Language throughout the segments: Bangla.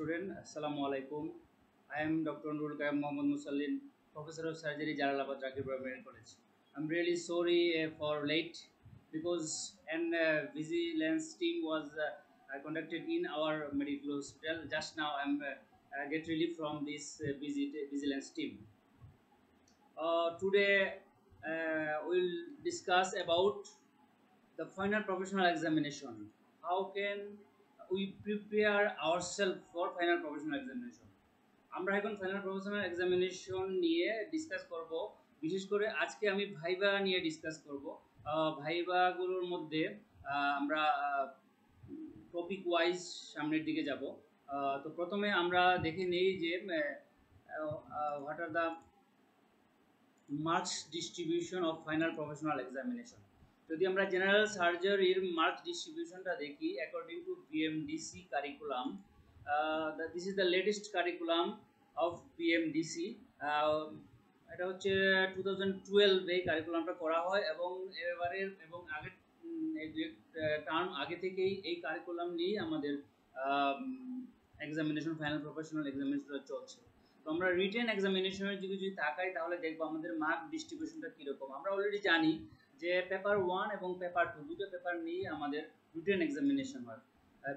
student, Assalamu alaikum. I am Dr. Nurul Kayam Mohammad Musallin, Professor of Surgery, Jalalabad Zakirpur Medical College. I'm really sorry for late because an vigilance team was conducted in our medical hospital. Just now I'm get relief from this vigilance team. Today we'll discuss about the final professional examination. How can we prepare ourselves for final professional examination? আমরা এখন ফাইনাল প্রফেশনাল এক্সামিনেশন নিয়ে ডিসকাস করব। বিশেষ করে আজকে আমি ভাইবা নিয়ে ডিসকাস করব। ভাইবাগুলোর মধ্যে আমরা টপিক ওয়াইজ সামনের দিকে যাব। তো প্রথমে আমরা দেখে নেই যে what are the marks distribution of final professional examination. যদি আমরা জেনারেল সার্জারির মার্কস ডিস্ট্রিবিউশনটা দেখি according to BMDC curriculum, this is the latest curriculum of BMDC. এটা হচ্ছে 2012 এই কারিকুলামটা করা হয় এবং এবারের এবং আগের টার্ম আগে থেকেই এই কারিকুলাম নিয়ে আমাদের এক্সামিনেশন ফাইনাল প্রফেশনাল এক্সামিনেশনটা চলছে। তো আমরা রিটেন এক্সামিনেশনের যদি তাকাই তাহলে দেখবো আমাদের মার্ক ডিস্ট্রিবিউশনটা কীরকম। আমরা অলরেডি জানি যে পেপার 1 এবং পেপার 2 দুটো পেপার নিয়ে আমাদের রিটেন এক্সামিনেশন হয়।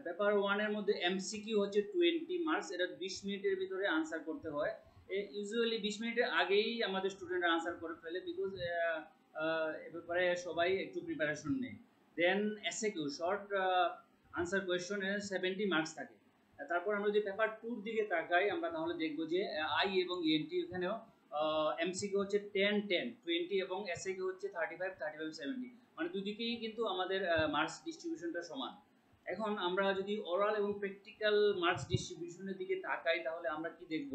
পেপার 1 এর মধ্যে এমসিকিউ হচ্ছে 20 মার্কস, এটা 20 মিনিটের ভিতরে আনসার করতে হয়। ইউজুয়ালি 20 মিনিটের আগেই আমাদের স্টুডেন্টরা আনসার করে ফেলে বিকজ এ ব্যাপারে সবাই একটু প্রিপারেশন নেয়। দেন এসএকিউ শর্ট আনসার কোয়েশ্চনে 70 মার্কস থাকে। তারপর আমরা যদি পেপার 2 দিকে তাকাই আমরা তাহলে দেখব যে আই এবং ইএনটি এখানেও এমসিকিউ হচ্ছে 10 10 20 এবং এসএকিউ হচ্ছে 35 35 70, মানে দুদিকেই কিন্তু আমাদের মার্কস ডিস্ট্রিবিউশনটা সমান। এখন আমরা যদি ওরাল এবং প্র্যাকটিক্যাল মার্কস ডিস্ট্রিবিউশনের দিকে তাকাই তাহলে আমরা কি দেখব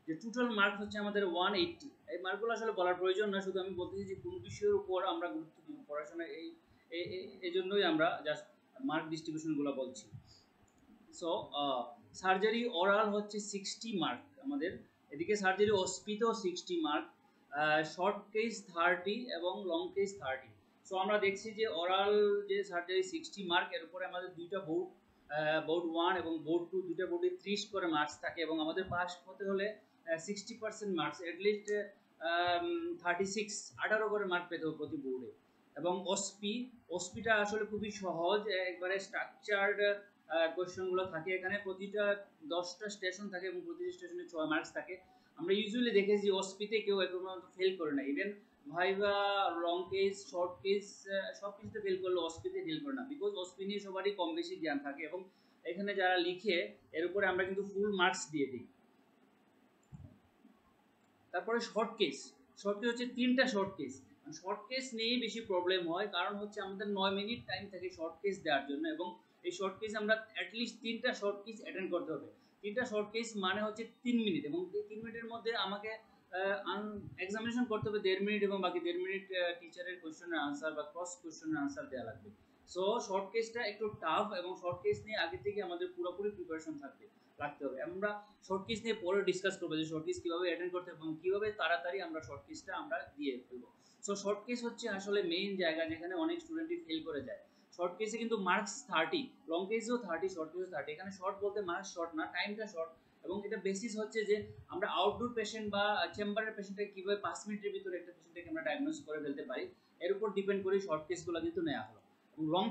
যে টোটাল মার্কস হচ্ছে আমাদের 180। এই মার্কগুলো আসলে বলার প্রয়োজন না, শুধু আমি বলতেছি যে কোন বিষয়ের উপর আমরা গুরুত্ব দিব পড়াশোনা, এই জন্যই আমরা জাস্ট মার্ক ডিস্ট্রিবিউশনগুলো বলছি। সো সার্জারি ওরাল হচ্ছে 60 মার্ক আমাদের, এদিকে সার্জারি অস্পিতেও 60 মার্ক, শর্ট কেস 30 এবং লং কেস 30। সো আমরা দেখছি যে ওরাল যে সার্জারি 60 মার্ক, এর উপরে আমাদের দুইটা বোর্ড 1 এবং বোর্ড 2 দুইটা বোর্ডে 30 করে মার্কস থাকে এবং আমাদের পাস হতে হলে 60% মার্কস অ্যাটলিস্ট 18 করে মার্ক পেতে হবে প্রতি বোর্ডে। এবং অস্পিটা আসলে খুবই সহজ, একবারে স্ট্রাকচার্ড কোয়েশ্চনগুলো থাকে এখানে। প্রতিটা 10টা স্টেশন থাকে এবং প্রতিটা স্টেশনে 6 মার্কস থাকে। আমরা ইউজুয়ালি দেখেছি অস্পিতে কেউ এখন পর্যন্ত ফেল করে না, even viva long case short case সব কিছুতে ফেল করলে অস্পিতে ফেল করে না, বিকজ অস্পি নিয়ে সবারই কম বেশি জ্ঞান থাকে এবং এখানে যারা লিখে এর উপরে আমরা কিন্তু ফুল মার্কস দিয়ে দিই। তারপরে শর্ট কেস হচ্ছে 3টা শর্ট কেস নিয়েই বেশি প্রবলেম হয়, কারণ হচ্ছে আমাদের 9 মিনিট টাইম থাকে শর্ট কেস দেওয়ার জন্য এবং এই শর্ট কেস আমরা অ্যাটলিস্ট 3টা শর্ট কেস অ্যাটেন্ড করতে হবে। 3টা শর্ট কেস মানে হচ্ছে 3 মিনিট এবং এই 3 মিনিটের মধ্যে আমাকে এক্সামিনেশন করতে হবে 1.5 মিনিট এবং বাকি 1.5 মিনিট টিচারের কোয়েশ্চেনের আনসার বা ক্রস কোয়েশ্চেনের আনসার দেওয়া লাগবে। সো শর্ট কেসটা একটু টাফ এবং শর্ট কেস নিয়ে আগে থেকে আমাদের পুরোপুরি প্রিপারেশন রাখতে হবে। আমরা শর্ট কেস নিয়ে পরে ডিসকাস করবো যে শর্ট কেস কীভাবে অ্যাটেন্ড করতে হবে এবং কীভাবে তাড়াতাড়ি আমরা শর্ট কেসটা আমরা দিয়ে ফেলবো। সো শর্ট কেস হচ্ছে আসলে মেইন জায়গা যেখানে অনেক স্টুডেন্টই ফেল করে যায়। শর্ট কেসে কিন্তু মার্কস 30, লং কেসেও 30, শর্ট কেসেও 30। এখানে শর্ট বলতে মার্কস শর্ট না, টাইমটা শর্ট এবং এটা বেসিস হচ্ছে যে আমরা আউটডোর পেশেন্ট বা চেম্বারের পেশেন্টকে কীভাবে 5 মিনিটের ভিতরে একটা পেশেন্টকে আমরা ডায়াগনোস করে ফেলতে পারি, এর উপর ডিপেন্ড করে শর্ট কেসগুলো কিন্তু নেওয়া হলো। এবং লং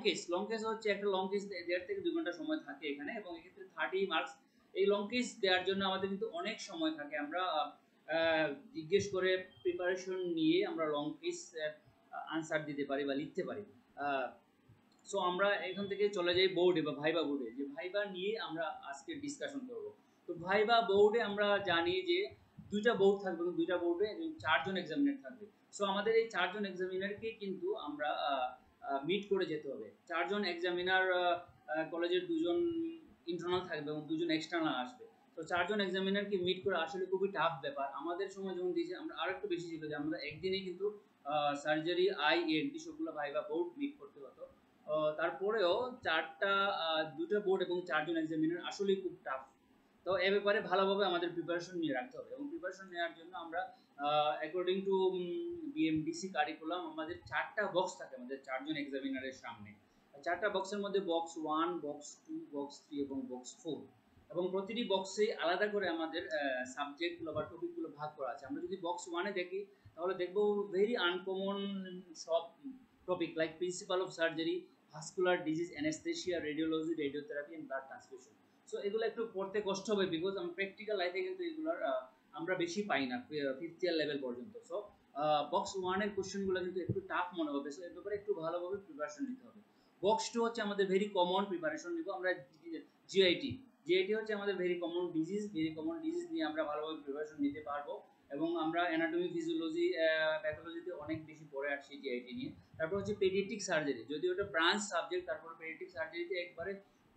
কেস হচ্ছে একটা লং কেস 1.5 থেকে 2 ঘন্টা সময় থাকে এখানে এবং এক্ষেত্রে 30 মার্কস। এই লং কেস দেওয়ার জন্য আমাদের কিন্তু অনেক সময় থাকে, আমরা জিজ্ঞেস করে প্রিপারেশন নিয়ে আমরা লং কেস আনসার দিতে পারি বা লিখতে পারি। সো আমরা এখান থেকে চলে যাই বোর্ডে বা ভাইবা বোর্ডে, যে ভাইবা নিয়ে আমরা আজকে ডিসকাশন করব। তো ভাইবা বোর্ডে আমরা জানি যে 2টা বোর্ড থাকবে এবং 2টা বোর্ডে 4 জন এক্সামিনার থাকবে। সো আমাদের এই 4 জন এক্সামিনারকে কিন্তু আমরা মিট করে যেতে হবে। 4 জন এক্সামিনার কলেজের 2 জন ইন্টারনাল থাকবে এবং 2 জন এক্সটার্নাল আসবে। তো 4 জন এক্সামিনারকে মিট করে আসলে খুবই টাফ ব্যাপার। আমাদের সময় যখন দিয়েছি আমরা আরো একটু বেশি ছিল যে আমরা একদিনে কিন্তু সার্জারি আইএনটি সবগুলো ভাইবা বোর্ড মিট করতে হতো। তারপরেও 2টা বোর্ড এবং 4 জন এক্সামিনার আসলেই খুব টাফ। তো এ ব্যাপারে ভালোভাবে আমাদের প্রিপারেশন নিয়ে রাখতে হবে এবং প্রিপারেশন নেওয়ার জন্য আমরা অ্যাকর্ডিং টু বিএমডিসি কারিকুলাম আমাদের 4টা বক্স থাকে আমাদের 4 জন এক্সামিনারের সামনে। 4টা বক্সের মধ্যে বক্স 1, বক্স 2, বক্স 3 এবং বক্স 4। এবং প্রতিটি বক্সে আলাদা করে আমাদের সাবজেক্টগুলো বা টপিকগুলো ভাগ করা আছে। আমরা যদি বক্স 1 এ দেখি তাহলে দেখব ভেরি আনকমন সব topic like principle of surgery, vascular disease, anaesthesia, radiology, radiotherapy and blood transfusion. So এগুলো একটু পড়তে কষ্ট হবে বিকজ আমরা প্র্যাকটিক্যাল লাইফে কিন্তু এগুলোর আমরা বেশি পাই না 5th ইয়ার লেভেল পর্যন্ত। সো বক্স 1 এর কোশ্চেনগুলো কিন্তু একটু টাফ মনে হবে, সো এর ব্যাপারে একটু ভালোভাবে প্রিপারেশন নিতে হবে। বক্স 2 হচ্ছে আমাদের ভেরি কমন প্রিপারেশন নিব আমরা জিআইটি। জিআইটি হচ্ছে আমাদের ভেরি কমন ডিজিজ নিয়ে আমরা ভালোভাবে প্রিপারেশন নিতে পারবো এবং আমরা অ্যানাটমি, ফিজিওলজি, প্যাথোলজিতে অনেক বেশি পড়ে আসছি জিআইটি নিয়ে। তারপর হচ্ছে পেডিয়াট্রিক সার্জারি, যদি ওটা ব্রাঞ্চ সাবজেক্ট, তারপর পেডিয়াট্রিক সার্জারিতে একবারে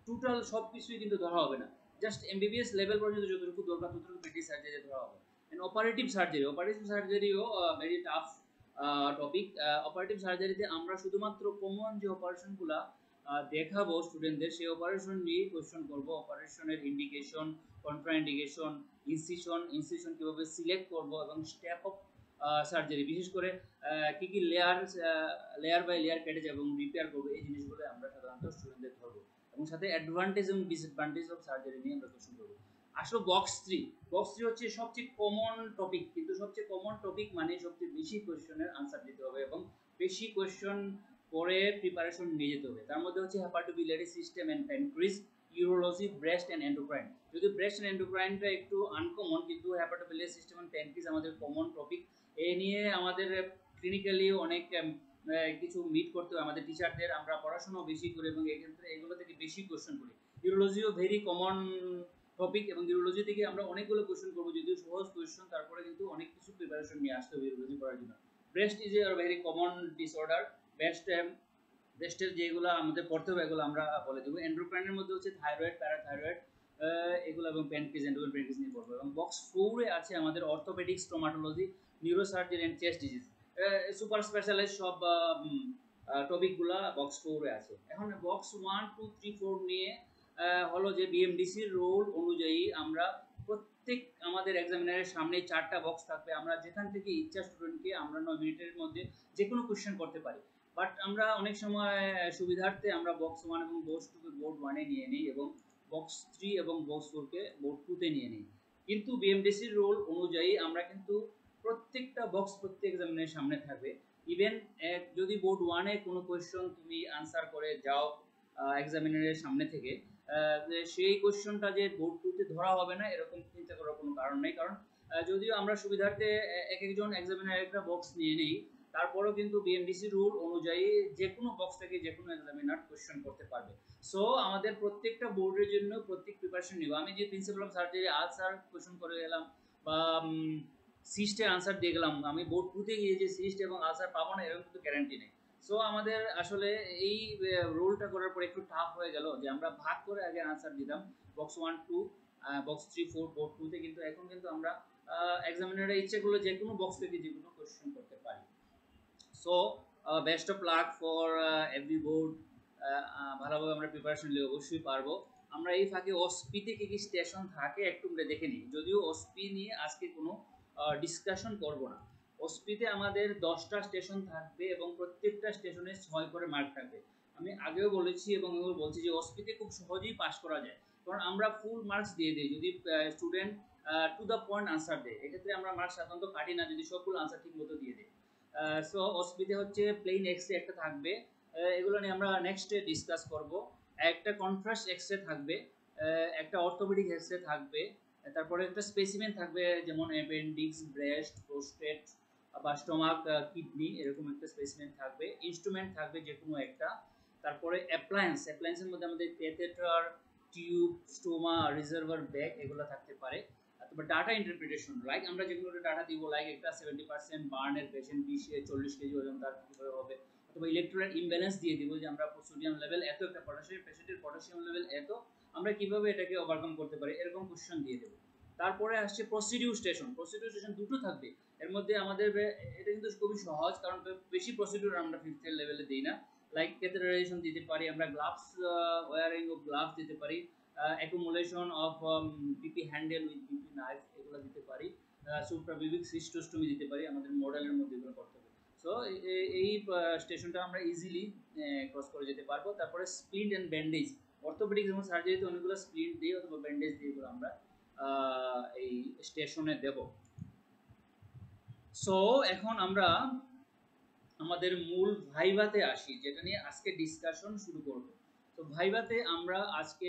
টোটাল সব কিছুই কিন্তু ধরা হবে না, জাস্ট এমবিবিএস লেভেল পর্যন্ত যতটুকু দরকার ততটুকু পেডিয়াট্রিক সার্জারি ধরা হবে। এন্ড অপারেটিভ সার্জারিও ভেরি টাফ টপিক। অপারেটিভ সার্জারিতে আমরা শুধুমাত্র কমন যে অপারেশনগুলো দেখাবো স্টুডেন্টদের, সেই অপারেশন নিয়ে কোশ্চেন করব। অপারেশনের ইন্ডিকেশন, কন্ট্রাইন্ডিকেশন, ইনসিশন কিভাবে সিলেক্ট করব এবং স্টেপ অফ সার্জারি, বিশেষ করে কি কি লেয়ার বাই লেয়ার কেটে যাবে এবং রিপেয়ার করবো, এই জিনিসগুলো আমরা সাধারণত স্টুডেন্টদের ধরবো এবং সাথে অ্যাডভান্টেজ এবং ডিসঅ্যাডভান্টেজ অফ সার্জারি নিয়ে আমরা কোশ্চেন করবো। আসলে বক্স 3 হচ্ছে সবচেয়ে কমন টপিক, কিন্তু সবচেয়ে কমন টপিক মানে সবচেয়ে বেশি কোশ্চেনের আনসার দিতে হবে এবং বেশি কোশ্চেন পরে প্রিপারেশন নিয়ে যেতে হবে। তার মধ্যে হচ্ছে hepatobiliary system and pancreas, urology, breast and endocrine. যদি ব্রেস্ট এন্ড এন্ডোক্রাইনটা একটু আনকমন, কিন্তু হেপাটোবিলিয়ারি সিস্টেম এন্ড প্যানক্রিজ আমাদের কমন টপিক। এই নিয়ে আমাদের ক্লিনিক্যালি অনেক কিছু মিট করতে হবে আমাদের টিচারদের, আমরা পড়াশোনা বেশি করি এবং এক্ষেত্রে এগুলো থেকে বেশি কোশ্চেন করি। ইউরোলজিও ভেরি কমন টপিক এবং ইউরোলজি থেকে আমরা অনেকগুলো কোশ্চেন করবো, যদিও সহজ কোশ্চেন, তারপরে কিন্তু অনেক কিছু প্রিপারেশন নিয়ে আসতে হবে ইউরোলজি পড়ার জন্য। Breast is a very common disorder. ব্রেস্টের যেগুলো আমাদের পড়তে হবে এগুলো আমরা বলে দেবো। এন্ডোক্রাইনের মধ্যে হচ্ছে থাইরয়েড, প্যারাথাইরয়েড এগুলো এবং প্যানক্রিজ, এন্ডোক্রাইন প্যানক্রিজ নিয়ে পড়বো। এবং বক্স 4 এ আছে আমাদের orthopaedics, stomatology, neurosurgery and chest disease, super specialise সব টপিকগুলা বক্স 4 এ আছে। এখন বক্স 1, 2, 3, 4 নিয়ে হলো যে বিএমডিসির রোল অনুযায়ী আমরা প্রত্যেক আমাদের এক্সামিনারের সামনে 4টা বক্স থাকবে, আমরা যেখান থেকে ইচ্ছা স্টুডেন্টকে আমরা 9 মিনিটের মধ্যে যে কোনো কোশ্চেন করতে পারি। বাট আমরা অনেক সময় সুবিধার্থে আমরা বক্স 1 এবং বক্স 2 কে বোর্ড 1 এ নিয়ে নিই এবং বক্স 3 এবং বক্স 4 কে বোর্ড 2 তে নিয়ে নিই। কিন্তু বিএমডিসির রোল অনুযায়ী আমরা কিন্তু প্রত্যেকটা বক্স প্রত্যেক এক্সামিনারের সামনে থাকবে। ইভেন যদি বোর্ড 1 এ কোনো কোশ্চেন তুমি আনসার করে যাও এক্সামিনারের সামনে থেকে, সেই কোশ্চেনটা যে বোর্ড 2 তে ধরা হবে না এরকম চিন্তা করার কোনো কারণ নেই, কারণ যদিও আমরা সুবিধার্থে এক একজন এক্সামিনার একটা বক্স নিয়ে নিই, তারপরেও কিন্তু বিএমডিসি রুল অনুযায়ী যে কোনো বক্স থেকে যে কোনো এক্সামিনার কোশ্চেন করতে পারবে। সো আমাদের প্রত্যেকটা বোর্ডের জন্য প্রত্যেক প্রিপারেশন নিব। আমি যে principal of surgery ulcer question করে গেলাম বা সিস্টের আনসার দিয়ে গেলাম, আমি বোর্ড 2 তে গিয়ে যে সিস্ট এবং আলসার পাবো না এরকম কিন্তু গ্যারান্টি নেই। সো আমাদের আসলে এই রোলটা করার পর একটু টাফ হয়ে গেল যে আমরা ভাগ করে আগে আনসার দিতাম বক্স 1, 2, বক্স 3, 4 বোর্ড 2 তে, কিন্তু এখন কিন্তু আমরা এক্সামিনারের ইচ্ছে করলে যে কোনো বক্স থেকে যে কোনো কোশ্চেন করতে পারি। So best of luck for every board. ভালোভাবে আমরা প্রিপারেশন নিলে অবশ্যই পারবো। আমরা এই ফাঁকে ওসপিতে কি কি স্টেশন থাকে একটু আমরা দেখে নিই, যদিও ওসপি নিয়ে আজকে কোনো ডিসকাশন করব না। ওসপিতে আমাদের 10টা স্টেশন থাকবে এবং প্রত্যেকটা স্টেশনে 6 করে মার্ক থাকবে। আমি আগেও বলেছি এবং এবার বলছি যে ওসপিতে খুব সহজেই পাস করা যায়, কারণ আমরা ফুল মার্কস দিয়ে দিই যদি student to the point answer দেয়। এক্ষেত্রে আমরা মার্কস সাধারণত কাটি না যদি সবগুলো আনসার ঠিক মতো দিয়ে দেয়। সো ওসপিতে হচ্ছে প্লেন এক্সরে একটা থাকবে, এগুলো নিয়ে আমরা নেক্সটে ডিসকাস করব। একটা কন্ট্রাস্ট এক্সরে থাকবে, একটা অর্থোপেডিক এক্সরে থাকবে, তারপরে একটা স্পেসিমেন থাকবে যেমন অ্যাপেন্ডিক্স, ব্রেস্ট, প্রোস্টেট বা স্টোমাক, কিডনি, এরকম একটা স্পেসিমেন থাকবে। ইনস্ট্রুমেন্ট থাকবে যে কোনো একটা। তারপরে অ্যাপ্লায়েন্সের মধ্যে আমাদের catheter, tube, stoma, reservoir bag এগুলো থাকতে পারে। তারপর ডাটা ইন্টারপ্রিটেশন, লাইক আমরা যেগুলো ডাটা দিব, লাইক একটা 70% বার্নের পেশেন্ট 40 কেজি ওজন, তার কীভাবে হবে, অথবা ইলেকট্রোলাইট ইমব্যালেন্স দিয়ে দিব যে আমরা সোডিয়াম লেভেল এত, একটা পেশেন্টের পটাশিয়াম লেভেল এত, আমরা কিভাবে এটাকে ওভারকাম করতে পারি, এরকম কোশ্চেন দিয়ে দেবো। তারপরে আসছে প্রসিডিউর স্টেশন দুটো থাকবে। এর মধ্যে আমাদের এটা কিন্তু খুবই সহজ, কারণ বেশি প্রসিডিউর আমরা 5th লেভেলে দিই না। লাইক ক্যাথেটারাইজেশন দিতে পারি আমরা, গ্লাভস, ওয়ারিং অফ গ্লাভস দিতে পারি, accumulation of PP handle with PP knife এগুলো দিতে পারি, সুপ্রাবিবিক সিস্টোস্টমি দিতে পারি, আমাদের মডেলের মধ্যে এগুলো করতে হবে। সো এই স্টেশনটা আমরা ইজিলি ক্রস করে যেতে পারবো। তারপরে স্প্লিন্ট অ্যান্ড ব্যান্ডেজ, অর্থোপেডিক্স এবং সার্জারিতে অনেকগুলো স্প্লিন্ট দিয়ে অথবা ব্যান্ডেজ দিয়ে এগুলো আমরা এই স্টেশনে দেব। সো এখন আমরা আমাদের মূল ভাইভাতে আসি, যেটা নিয়ে আজকে ডিসকাশন শুরু করব। তো ভাইভাতে আমরা আজকে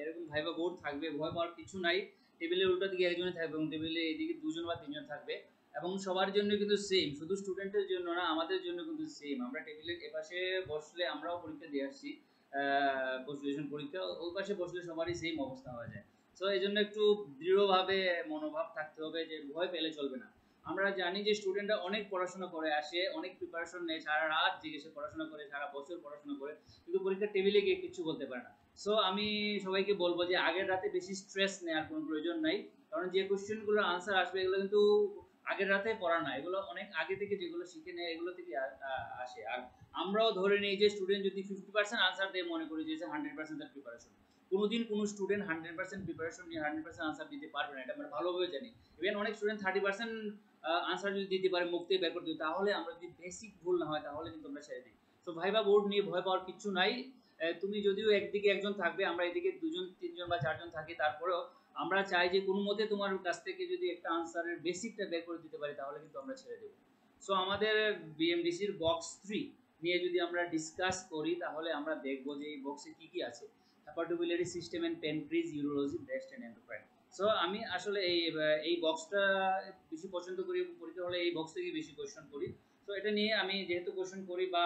এরকম ভাইভা বোর্ড থাকবে, ভয় পাওয়ার কিছু নাই। টেবিলের উল্টো দিকে একজনে থাকবে এবং টেবিলের এদিকে দুজন বা তিনজন থাকবে, এবং সবার জন্য কিন্তু সেম, শুধু স্টুডেন্টের জন্য না, আমাদের জন্য কিন্তু সেম। আমরা টেবিলের এপাশে বসলে, আমরাও পরীক্ষা দিয়ে আসছি পোস্ট গ্রাজুয়েশন পরীক্ষা, ওই পাশে বসলে সবারই সেম অবস্থা হয়ে যায়। সো এই জন্য একটু দৃঢ়ভাবে মনোভাব থাকতে হবে যে ভয় পেলে চলবে না। আমরা জানি যে স্টুডেন্টরা অনেক পড়াশোনা করে আসে, অনেক প্রিপারেশন নেয়, সারা রাত জেগে পড়াশোনা করে, সারা বছর পড়াশোনা করে, কিন্তু পরীক্ষার টেবিলে গিয়ে কিছু বলতে পারে না। সো আমি সবাইকে বলবো যে আগের রাতে বেশি স্ট্রেস নেওয়ার কোনো প্রয়োজন নাই, কারণ যে কোশ্চেনগুলোর আনসার আসবে এগুলো কিন্তু আগের রাতে পড়া না, এগুলো অনেক আগে থেকে যেগুলো শিখে নেয় এগুলো থেকে আসে। আর আমরাও ধরে নিই যে স্টুডেন্ট যদি 50% আনসার দেয়, মনে করি যে 100% তার প্রিপারেশন। কোনোদিন কোনো স্টুডেন্ট 100% প্রিপারেশন নিয়ে 100% আনসার দিতে পারবে না, এটা আমরা ভালোভাবে জানি। ইভেন অনেক স্টুডেন্ট 30% আনসার যদি দিতে পারে, মুখ থেকে বের করতে দিই, তাহলে আমরা যদি বেসিক ভুল না হয় তাহলে কিন্তু আমরা ছেড়ে দিই। তো ভাইবা বোর্ড নিয়ে ভয় পাওয়ার কিছু নাই। তুমি যদিও একদিকে একজন থাকবে, আমরা এদিকে দুজন তিনজন বা চারজন থাকি, তারপরেও আমরা চাই যে কোনো মতে তোমার কাছ থেকে যদি একটা আনসারের বেসিকটা বের করে দিতে পারি তাহলে কিন্তু আমরা ছেড়ে দেবো। সো আমাদের বিএমডিসির বক্স 3 নিয়ে যদি আমরা ডিসকাস করি তাহলে আমরা দেখবো যে এই বক্সে কি কি আছে। Hepatobiliary system and pancreas, urology, breast and endocrine. So আমি আসলে এই বক্সটা বেশি পছন্দ করি, পরীক্ষা হলে এই বক্স থেকে বেশি কোয়েশ্চন করি। তো এটা নিয়ে আমি যেহেতু কোয়েশ্চন করি বা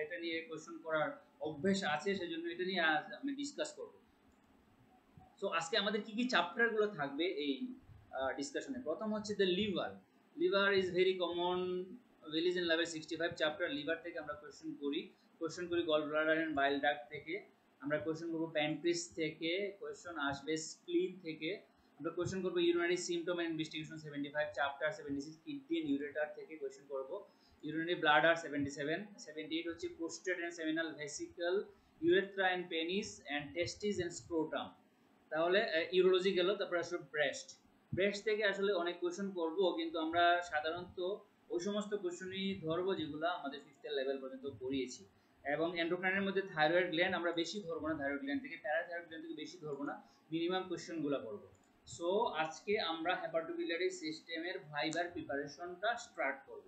এটা নিয়ে কোয়েশ্চন করার অভ্যেস আছে, সেজন্য এটা নিয়ে আজ আমি ডিসকাস করব। সো আজকে আমাদের কি কি চ্যাপ্টারগুলো থাকবে এই ডিসকাশনে। প্রথম হচ্ছে the liver. Liver is very common, Bailey's and Love 65 chapter. Liver থেকে আমরা কোয়েশ্চন করি gall bladder and bile duct থেকে, আমরা কোয়েশ্চন করব প্যানক্রিস থেকে, কোয়েশ্চন আসবে স্প্লিন থেকে, আমরা কোয়েশ্চন করব urinary symptom and investigation 75 chapter. 76 kidney and ureter থেকে কোয়েশ্চন করব, ইউরিনারি ব্লাডার 77। 78 হচ্ছে prostate and seminal vesicle, urethra and penis and testis and scrotum. তাহলে ইউরোলজি গেল, তারপর আসলে ব্রেস্ট থেকে আসলে অনেক কোয়েশ্চন করব, কিন্তু আমরা সাধারণত ওই সমস্ত কোয়েশ্চনই ধরবো যেগুলো আমাদের 5th লেভেল পর্যন্ত পড়িয়েছি। এবং এন্ডোক্রাইনের মধ্যে থাইরয়েড গ্ল্যান্ড আমরা বেশি ধরবো না, থাইরয়েড গ্ল্যান্ড থেকে, প্যারাথাইরয়েড গ্ল্যান্ড থেকে বেশি ধরবো না, মিনিমাম কোয়েশ্চনগুলো করব। সো আজকে আমরা হেপাটোবিলিয়ারি সিস্টেমের ভাইবার প্রিপারেশনটা স্টার্ট করব।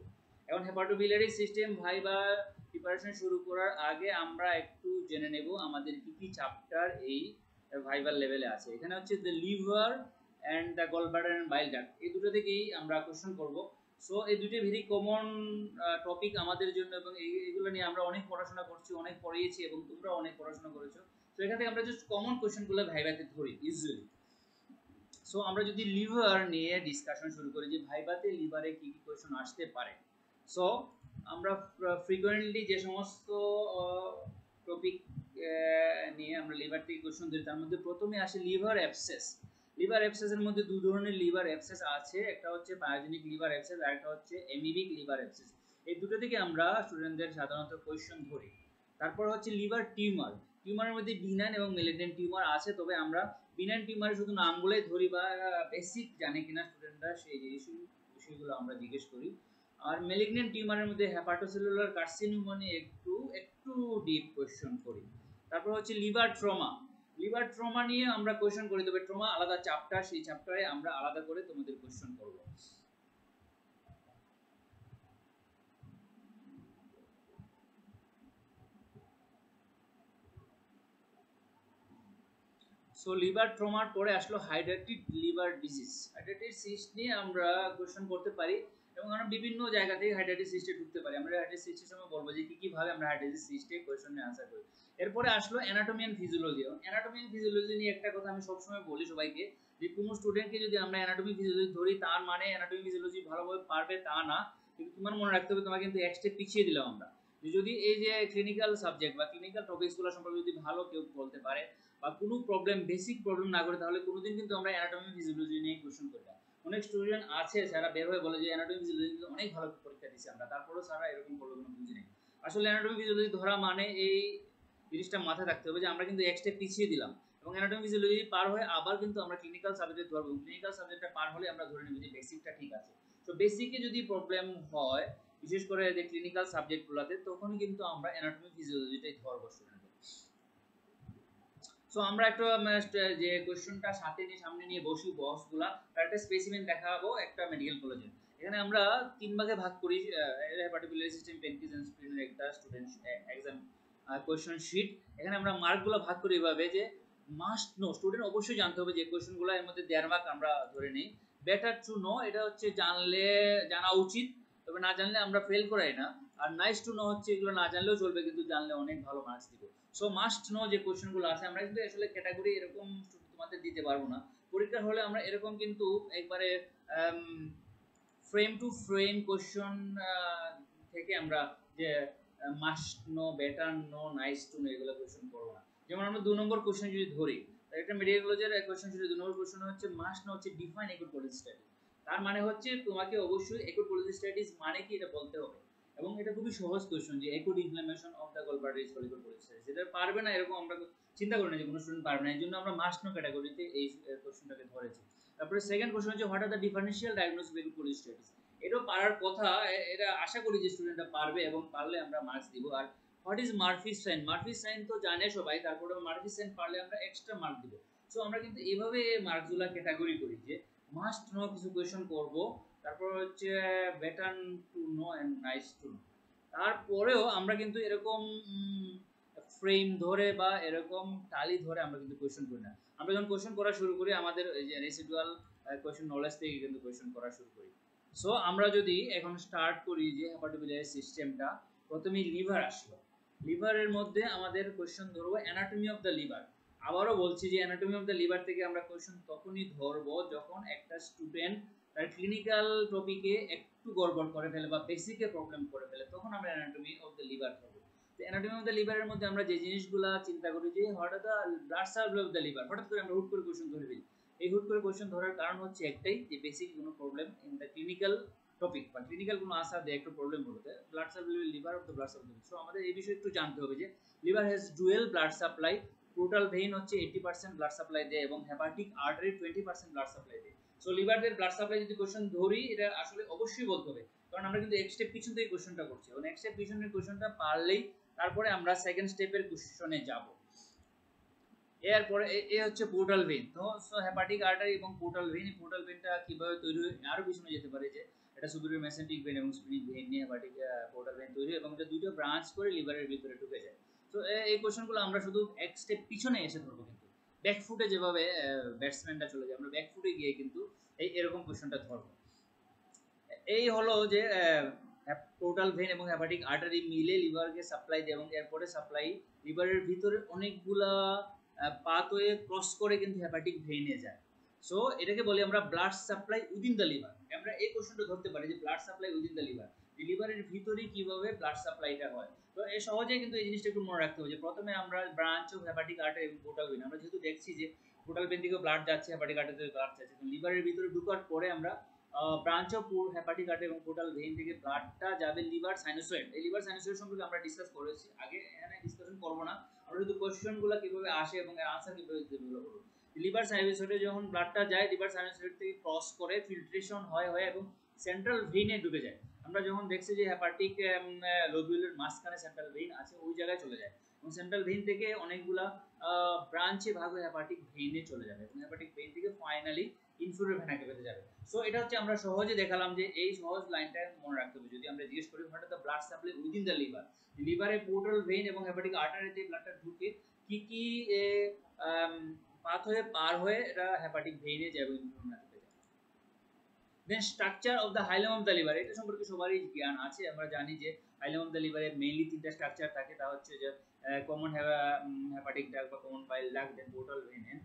এখন হেপাটোবিলিয়ারি সিস্টেম ভাইবার প্রিপারেশন শুরু করার আগে আমরা একটু জেনে নেব আমাদের কি কি চ্যাপ্টার এই ভাইবার লেভেলে আছে। এখানে হচ্ছে the liver and the gallbladder and bile duct, এই দুটো থেকেই আমরা কোশ্চেন করব। সো এই দুটো ভেরি কমন টপিক আমাদের জন্য, এবং এইগুলো নিয়ে আমরা অনেক পড়াশোনা করছি, অনেক পড়িয়েছি, এবং তোমরা অনেক পড়াশোনা করেছো। তো এখান থেকে আমরা জাস্ট কমন কোশ্চেনগুলো ভাইভাতে ধরি ইউজুয়ালি। সো আমরা যদি লিভার নিয়ে ডিসকাশন শুরু করি যে ভাইভাতে লিভারে কি কি কোশ্চেন আসতে পারে। সো আমরা ফ্রিকোয়েন্টলি যে সমস্ত টপিক নিয়ে আমরা লিভার থেকে কোশ্চেন ধরি, তার মধ্যে প্রথমে আসে লিভার অ্যাবসেস। লিভার অ্যাবসেসের মধ্যে দু ধরনের লিভার অ্যাবসেস আছে, একটা হচ্ছে পায়োজেনিক লিভার অ্যাবসেস আর একটা হচ্ছে এমিবিক লিভার অ্যাবসেস। এই দুটো থেকে আমরা স্টুডেন্টদের সাধারণত কোশ্চেন ধরি। তারপর হচ্ছে লিভার টিউমার। টিউমারের মধ্যে বিনাইন এবং ম্যালিগন্যান্ট টিউমার আছে, তবে আমরা বিনাইন টিউমারের শুধু নামগুলোই ধরি বা বেসিক জানে কিনা স্টুডেন্টরা সেই বিষয়গুলো আমরা জিজ্ঞেস করি। আর ম্যালিগন্যান্ট টিউমারের মধ্যে হেপাটোসেলুলার কার্সিনোমা নিয়ে একটু ডিপ কোশ্চেন করি। তারপর হচ্ছে লিভার ট্রমা। লিভার ট্রমা নিয়ে আমরা কোশ্চেন করি, তবে ট্রমা আলাদা চ্যাপ্টার, সেই চ্যাপ্টারে আমরা আলাদা করে তোমাদের কোশ্চেন করব। সো লিভার ট্রমার পরে আসলো hydrated liver disease. Hydrated cyst নিয়ে আমরা কোশ্চেন করতে পারি, এবং আমরা বিভিন্ন জায়গা থেকে হাইড্রেটেড সিস্টে ঢুকতে পারি। আমরা হাইড্রেটেড সিস্টের সময় বলবো যে কি ভাবে আমরা হাইড্রেটেড সিস্টে কোশ্চেনে আনসার করি। এরপরে আসলো anatomy and physiology. Anatomy and physiology নিয়ে একটা কথা আমি সবসময় বলি সবাইকে, যে কোনো স্টুডেন্টকে যদি আমরা অ্যানাটমি ফিজিওলজি ধরি, তার মানে অ্যানাটমি ফিজিওলজি ভালোভাবে পারবে তা না, কিন্তু তোমার মনে রাখতে হবে তোমাকে কিন্তু এক স্টেপ পিছিয়ে দিলাম আমরা। যদি এই যে ক্লিনিক্যাল সাবজেক্ট বা ক্লিনিক্যাল টপিকসগুলো সম্পর্কে যদি ভালো কেউ বলতে পারে বা কোনো প্রবলেম, বেসিক প্রবলেম না করে, তাহলে কোনোদিন কিন্তু আমরা অ্যানাটমি ফিজিওলজি নিয়ে কোশ্চেন করি না। অনেক স্টুডেন্ট আছে যারা বের হয়ে বলে যে অ্যানাটমি ফিজিওলজি অনেক ভালো পরীক্ষা দিয়েছে আমরা, তারপরেও স্যাররা এরকম করলো কোনো বুঝি নেই। আসলে অ্যানাটমি ফিজিওলজি ধরা মানে এই জিনিসটা মাথায় রাখতে হবে যে আমরা কিন্তু এক স্টেপ পিছিয়ে দিলাম, এবং অ্যানাটমি ফিজিওলজি পার হয়ে আবার কিন্তু আমরা ক্লিনিক্যাল সাবজেক্ট ধরবো। ক্লিনিক্যাল সাবজেক্টটা পার হলে আমরা ধরে নেব যে বেসিকটা ঠিক আছে। তো বেসিকে যদি প্রবলেম হয়, বিশেষ করে যে ক্লিনিক্যাল সাবজেক্টগুলোতে, তখন কিন্তু আমরা অ্যানাটমি ফিজিওলজিটাই ধরবো স্টুডেন্টদের। সো আমরা একটু যে কোশ্চেনটা সামনে নিয়ে বসি বক্সগুলা, তার একটা স্পেসিমেন দেখাবো একটা মেডিকেল কলেজে। এখানে আমরা 3 ভাগে ভাগ করি পার্টিকুলার সিস্টেম পেনকিজেন স্ক্রিনের একটা স্টুডেন্ট এক্সাম কোশ্চেন শীট। এখানে আমরা মার্কগুলো ভাগ করি এভাবে যে মাস্ট নো, স্টুডেন্ট অবশ্যই জানতে হবে যে কোশ্চেনগুলো, এর মধ্যে 1.5 মার্ক আমরা ধরে নিই। বেটার টু নো, এটা হচ্ছে জানা উচিত, তবে না জানলে আমরা ফেল করাই না। আর নাইস টু নো হচ্ছে এগুলো না জানলেও চলবে, কিন্তু জানলে অনেক ভালো মার্কস দিব। সো মাস্ট নো যে কোশ্চেনগুলো আছে, আমরা কিন্তু আসলে ক্যাটাগরি এরকম তোমাদের দিতে পারবো না। পরীক্ষার হলে আমরা এরকম কিন্তু একবারে ফ্রেম টু ফ্রেম কোশ্চেন থেকে আমরা যে must know, better know, nice to know এগুলো কোশ্চেন করবো না। যেমন আমরা 2 নম্বর কোশ্চেন যদি ধরি, একটা মেডিকেল কলেজের কোশ্চেন যদি 2 নম্বর কোশ্চেন হচ্ছে মাস্ট নো হচ্ছে ডিফাইন একুট পলিসি স্টাডি। তার মানে হচ্ছে তোমাকে অবশ্যই একুট পলিসি স্টাডিজ মানে কি এটা বলতে হবে, এবং এটা খুবই সহজ কোশ্চেন যে acute inflammation of the gallbladder follicular policy studies. এটা পারবে না এরকম আমরা চিন্তা করি না যে কোনো স্টুডেন্ট পারবে না, এই জন্য আমরা মাস্ট নো ক্যাটাগরিতে এই কোশ্চেনটাকে ধরেছি। তারপরে সেকেন্ড কোশ্চেন হচ্ছে what are the differential diagnosis of acute policy studies. এটাও পারার কথা, এটা আশা করি যে স্টুডেন্টরা পারবে এবং পারলে আমরা মার্কস দিব। আর what is Murphy's sign, Murphy's sign তো জানে সবাই, তারপরে মার্ফিস সাইন পারলে আমরা এক্সট্রা মার্ক দিব। সো আমরা কিন্তু এইভাবে মার্কসগুলো ক্যাটাগরি করি যে মাস্ট নো কিছু কোয়েশ্চন করব, তারপর হচ্ছে better to know and nice to know. তারপরেও আমরা কিন্তু এরকম ফ্রেম ধরে বা এরকম টালি ধরে আমরা কিন্তু কোয়েশ্চন করি না। আমরা যখন কোয়েশ্চন করা শুরু করি আমাদের এই যে রেসিডুয়াল কোয়েশ্চন নলেজ থেকে কিন্তু কোয়েশ্চন করা শুরু করি। সো আমরা যদি এখন স্টার্ট করি যে হেপাটোবিলিয়ারি সিস্টেমটা, প্রথমেই লিভার আসলো। লিভারের মধ্যে আমাদের কোয়েশ্চন ধরবো অ্যানাটমি অফ দ্য লিভার। আবারও বলছি যে অ্যানাটমি অফ দ্য লিভার থেকে আমরা কোয়েশ্চন তখনই ধরবো যখন একটা স্টুডেন্ট তার ক্লিনিক্যাল টপিকে একটু গড়বড় করে ফেলে বা বেসিকে প্রবলেম করে ফেলে, তখন আমরা অ্যানাটমি অফ দ্য লিভার ধরবো। তো অ্যানাটমি অফ দ্য লিভারের মধ্যে আমরা যে জিনিসগুলো চিন্তা করি যে what are the blood supply of the liver, হঠাৎ করে আমরা হুট করে কোয়েশ্চন ধরে ফেলি। এই হুট করে কোয়েশ্চন ধরার কারণ হচ্ছে একটাই, যে বেসিক কোনো problem in the clinical topic বা ক্লিনিক্যাল কোনো আসার দিয়ে একটু প্রবলেম হতে blood supply liver of the blood supply. So আমাদের এই বিষয়ে একটু জানতে হবে যে liver has dual blood supply, portal vein হচ্ছে 80% ব্লাড সাপ্লাই দেয় এবং হেপাটিক আর্টারি 20% ব্লাড সাপ্লাই দেয়। সো লিভারের ব্লাড সাপ্লাই যদি কোশ্চেন ধরি, এটা আসলে অবশ্যই বলতে হবে, কারণ আমরা কিন্তু এক স্টেপ পিছন থেকে কোশ্চেনটা করছি এবং এক স্টেপ পিছনের কোশ্চেনটা পারলেই তারপরে আমরা সেকেন্ড স্টেপের কোশ্চেনে যাব। এরপরে এ হচ্ছে পোর্টাল ভেইন। তো সো হেপাটিক আর্টারি এবং পোর্টাল ভেইন, পোর্টাল ভেইনটা কিভাবে তৈরি হয় আরো পিছনে যেতে পারে যে এটা সুপিরিয়র মেসেন্টিক ভেইন এবং স্প্লিনিক ভেইন নিয়ে হেপাটিক পোর্টাল ভেইন তৈরি হয় এবং এটা দুটো ব্রাঞ্চ করে লিভারের ভিতরে ঢুকে যায়। তো এই কোশ্চেনগুলো আমরা শুধু এক স্টেপ পিছনে এসে ধরবো, কিন্তু ব্যাক ফুটে যেভাবে ব্যাটসম্যানটা চলে যায় আমরা ব্যাক ফুটে গিয়ে কিন্তু এরকম কোশ্চেনটা ধরবো। এই হলো যে পোর্টাল ভেইন এবং হেপাটিক আর্টারি মিলে লিভারকে সাপ্লাই দেয় এবং এরপরে সাপ্লাই লিভারের ভিতরে অনেকগুলা পাথওয়ে ক্রস করে কিন্তু হেপাটিক ভেইনে যায়। সো এটাকে বলি আমরা blood supply within the liver. আমরা এই কোশ্চেনটা ধরতে পারি যে blood supply within the liver, লিভারের ভিতরে কিভাবে ব্লাড সাপ্লাইটা হয়। তো এই সহজে কিন্তু এই জিনিসটা একটু মনে রাখতে হবে যে প্রথমে আমরা ব্রাঞ্চ অফ হেপাটিক আর্টারি এবং পোর্টাল ভেইন, আমরা যেহেতু দেখছি যে পোর্টাল ভেইন থেকে ব্লাড যাচ্ছে, হেপাটিক আর্টারি থেকে ব্লাড যাচ্ছে, তো লিভারের ভিতরে ঢোকার পরে আমরা ব্রাঞ্চ অফ হেপাটিক আর্টারি এবং পোর্টাল ভেইন থেকে ব্লাডটা যাবে লিভার সাইনোসয়েড। এই লিভার সাইনোসয়েড সম্পর্কে আমরা ডিসকাস করেছি আগে, এখানে ডিসকাশন করব না। আমরা শুধু কোশ্চেনগুলো কিভাবে আসে এবং এর আনসার কিভাবে দিতে হবে বলবো। লিভার সাইনোসয়েডে যখন ব্লাডটা যায়, লিভার সাইনোসয়েড থেকে ক্রস করে ফিল্ট্রেশন হয় এবং সেন্ট্রাল ভেইনে ঢুকে যায়। আমরা যখন দেখছি যে হেপাটিক লোবিউলের মাঝখানে সেন্ট্রাল ভেইন আছে, ওই জায়গায় চলে যায় এবং সেন্ট্রাল ভেইন থেকে অনেকগুলা ব্রাঞ্চে ভাগ হয়ে হেপাটিক ভেইনে চলে যাবে এবং হেপাটিক ভেইন থেকে ফাইনালি ইনফিরিয়র ভেনা ক্যাভাতে যাবে। সো এটা হচ্ছে আমরা সহজে দেখালাম যে এই সহজ লাইনটা মনে রাখতে হবে। যদি আমরা জিজ্ঞেস করি what are the blood supply within the liver, লিভারে পোর্টাল ভেইন এবং হেপাটিক আর্টারিতে ব্লাডটা ঢুকে কি কি পাথওয়ে পার হয়ে এটা হেপাটিক ভেইনে যাবে inferior vena. Then structure of the hilum of the liver, এটা সম্পর্কে সবারই জ্ঞান আছে। আমরা জানি যে হাইলাম অফ দ্য লিভারে মেইনলি 3টা স্ট্রাকচার থাকে, তা হচ্ছে যে কমন হেপাটিক ডাক বা common bile duct, then portal vein and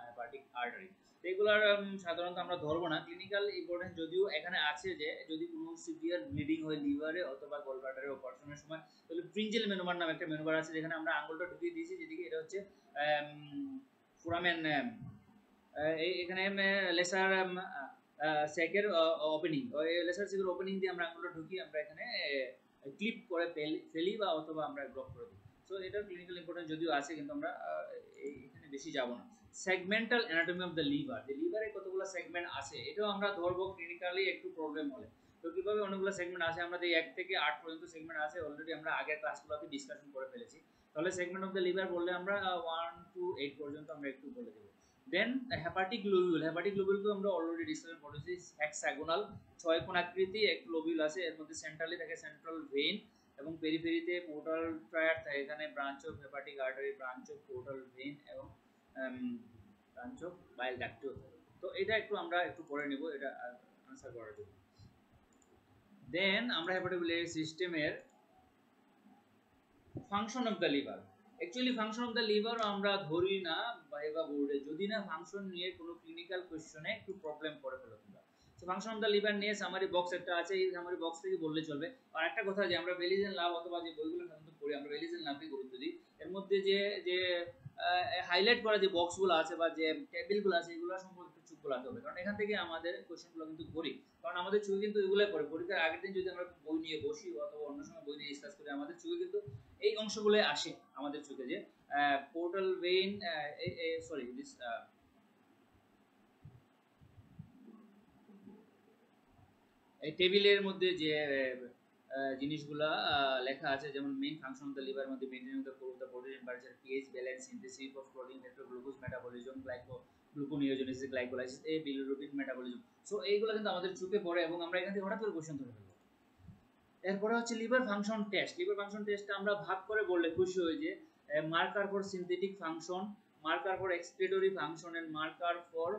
hepatic artery. এগুলার সাধারণত আমরা ধরবো না, ক্লিনিক্যাল ইম্পর্টেন্স যদিও এখানে আছে যে যদি কোনো সিভিয়ার ব্লিডিং হয় লিভারে অথবা গলব্লাডারে অপারেশনের সময়, তাহলে ফ্রিঞ্জেল মেনুভার নামে একটা মেনুভার আছে যেখানে আমরা আঙ্গুলটা ঢুকিয়ে দিয়েছি যেদিকে, এটা হচ্ছে ফোরামেন, এখানে লেসার সেকের ওপেনিং, ওই লেসার সেকের ওপেনিং দিয়ে আমরা আঙ্গুলটা ঢুকি, আমরা এখানে ক্লিপ করে ফেলি বা অথবা আমরা ব্লক করে দিই। সো এটার ক্লিনিক্যাল ইম্পর্টেন্স যদিও আছে, কিন্তু আমরা এখানে বেশি যাব না। Segmental anatomy of the liver, যে লিভারে কতগুলো সেগমেন্ট আছে এটাও আমরা ধরবো ক্লিনিক্যালি একটু প্রবলেম হলে। তো কিভাবে অনেকগুলো সেগমেন্ট আছে, আমরা 1 থেকে 8 পর্যন্ত সেগমেন্ট আছে, অলরেডি আমরা আগের ক্লাসগুলোতে ডিসকাশন করে ফেলেছি। তাহলে সেগমেন্ট অফ দ্য লিভার বললে আমরা 1 to 8 পর্যন্ত আমরা একটু বলে দেব। দেন হেপাটিক লোবিউল, হেপাটিক লোবিউলকে আমরা অলরেডি ডিসকাস করেছি, হেক্সাগোনাল 6 কোণ আকৃতি এক লোবিউল আছে, এর মধ্যে সেন্ট্রালি থাকে সেন্ট্রাল ভেইন এবং পেরিফেরিতে পোর্টাল ট্রায়াড থাকে, এখানে branch of hepatic artery, branch of portal vein এবং ব্রাঞ্চ অফ বাইল ডাক্টও থাকে। তো এটা একটু আমরা একটু পরে নেব এটা আনসার করার জন্য। দেন আমরা হেপাটোবিলিয়ারি সিস্টেমের function of the liver, actually function of the liver আমরা ধরি না ভাইভা বোর্ডে, যদি না ফাংশন নিয়ে কোনো ক্লিনিক্যাল কোশ্চেনে একটু প্রবলেম করে ফেলো তোমরা। তো ফাংশন অফ দ্য লিভার নিয়ে সামারি বক্স একটা আছে, এই সামারি বক্স থেকে বললে চলবে। আর একটা কথা যে আমরা বেলিজেন লাভ অথবা যে বইগুলো সাধারণত পড়ি আমরা বেলিজেন লাভকে গুরুত্ব দিই, এর মধ্যে যে যে হাইলাইট করা যে বক্সগুলো আছে বা যে টেবিলগুলো আছে এগুলো সম্পর্কে চুপ বলাতে হবে, কারণ এখান থেকে আমাদের কোশ্চেনগুলো কিন্তু করি, কারণ আমাদের চোখে কিন্তু এগুলো পড়ে। পরীক্ষার আগের দিন যদি আমরা বই নিয়ে বসি অথবা অন্য সময় বই নিয়ে ডিসকাস করি, আমাদের চোখে কিন্তু এই অংশগুলো আসে আমাদের চোখে, যে পোর্টাল ভেইন সরি দিস এই টেবিলের মধ্যে যে জিনিসগুলা লেখা আছে, যেমন main function of the liver মধ্যে maintain the body temperature, pH balance, synthesis of protein, glucose metabolism, gluconeogenesis, glycolysis, bilirubin metabolism. So এইগুলো কিন্তু আমাদের চোখে পড়ে এবং আমরা এখান থেকে হঠাৎ করে কোশ্চেন ধরে ফেলবো। এরপরে হচ্ছে liver function test. Liver function টেস্টটা আমরা ভাগ করে বললে খুশি হই, যে marker for synthetic function, marker for excretory function and marker for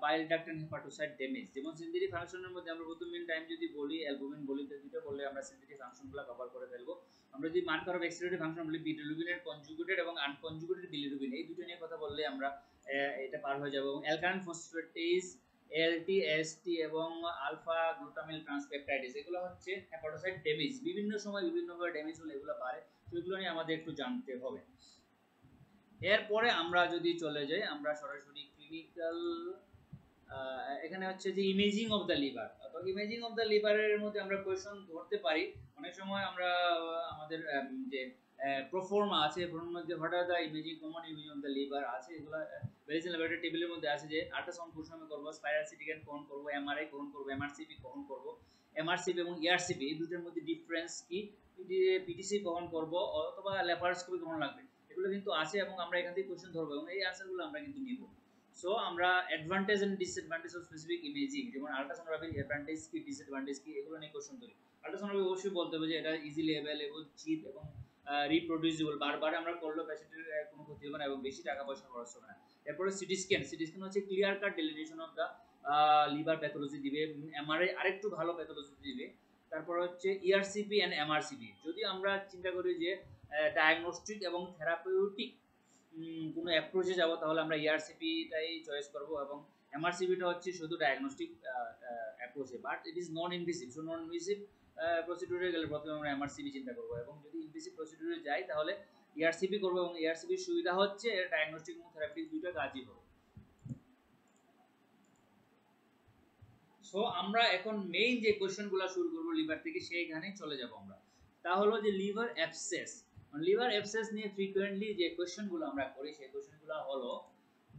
bile duct and hepatocyte damage. যেমন সিনথেটিক ফাংশনের মধ্যে আমরা প্রথম টাইম যদি বলি অ্যালবুমিন বলি, তো দুটো বললে আমরা সিনথেটিক ফাংশনগুলো কভার করে ফেলবো। আমরা যদি মার্কার অফ এক্সক্রিটরি ফাংশন বলি বিলিরুবিনের কনজুগেটেড এবং আনকনজুগেটেড বিলিরুবিন, এই দুটো নিয়ে কথা বললে আমরা এটা পার হয়ে যাব। এবং অ্যালকালাইন ফসফেটেজ, এলটি, এসটি এবং আলফা গ্লুটামিল ট্রান্সপেপটাইডেজ, এগুলো হচ্ছে হেপাটোসাইট ড্যামেজ, বিভিন্ন সময় বিভিন্নভাবে ড্যামেজ হলে এগুলো বাড়ে, তো এগুলো নিয়ে আমাদের একটু জানতে হবে। এরপরে আমরা যদি চলে যাই আমরা সরাসরি ক্লিনিক্যাল, এখানে হচ্ছে যে ইমেজিং অফ দ্য লিভার। তো ইমেজিং অফ দ্য লিভারের মধ্যে আমরা কোয়েশ্চন ধরতে পারি অনেক সময়। আমরা আমাদের যে প্রোফর্মা আছে, প্রোফর্মার মধ্যে হঠাৎ imaging, common imaging of the liver আছে, এগুলো বেলিজেন ল্যাবরেটরি টেবিলের মধ্যে আছে, যে আল্ট্রাসাউন্ড কোন সময় করব, স্পাইরাল সিটি স্ক্যান কখন করব, এমআরআই কখন করব, এমআরসিপি কখন করব, এমআরসিপি এবং ইআরসিপি এই দুটোর মধ্যে ডিফারেন্স কি, পিটিসি কখন করব অথবা ল্যাপারোস্কোপি কখন লাগবে, এগুলো কিন্তু আছে এবং আমরা এখান থেকে কোশ্চেন ধরবো এবং এই আনসারগুলো আমরা কিন্তু নিব। সো আমরা advantage and disadvantage of specific imaging, যেমন আল্ট্রাসোনোগ্রাফির অ্যাডভান্টেজ কি, ডিসঅ্যাডভান্টেজ কি, এগুলো নিয়ে কোশ্চেন ধরি। আল্ট্রাসোনোগ্রাফি অবশ্যই বলতে হবে যে এটা ইজিলি অ্যাভেলেবল, চিপ এবং রিপ্রোডিউসিবল, বারবার আমরা করলেও পেশেন্টের কোনো ক্ষতি হবে না এবং বেশি টাকা পয়সা খরচ হবে না। এরপরে সিটি স্ক্যান, সিটি স্ক্যান হচ্ছে clear cut delineation of the liver pathology দিবে, এমআরআই আরেকটু ভালো প্যাথোলজি দিবে। তারপর হচ্ছে ইআরসিপি এন্ড এমআরসিপি, যদি আমরা চিন্তা করি যে ডায়াগনস্টিক এবং থেরাপিউটিক কোনো অ্যাপ্রোচে যাব তাহলে আমরা ইআরসিপিটাই চয়েস করব, এবং এমআরসিপিটা হচ্ছে শুধু ডায়াগনস্টিক অ্যাপ্রোচে, but it is non invasive. So non invasive প্রসিডিউরে গেলে প্রথমে আমরা এমআরসিপি চিন্তা করব, এবং যদি ইনভেসিভ প্রসিডিউরে যাই তাহলে ইআরসিপি করব, এবং ইআরসিপির সুবিধা হচ্ছে ডায়াগনস্টিক এবং থেরাপিউটিক দুটো কাজই হবে। সো আমরা এখন মেইন যে কোশ্চেনগুলো শুরু করব লিভার থেকে, সেইখানে চলে যাব আমরা। তা হলো যে লিভার অ্যাবসেস। লিভার অ্যাবসেস নিয়ে ফ্রিকোয়েন্টলি যে কোশ্চেনগুলো আমরা করি সেই কোশ্চেনগুলো হলো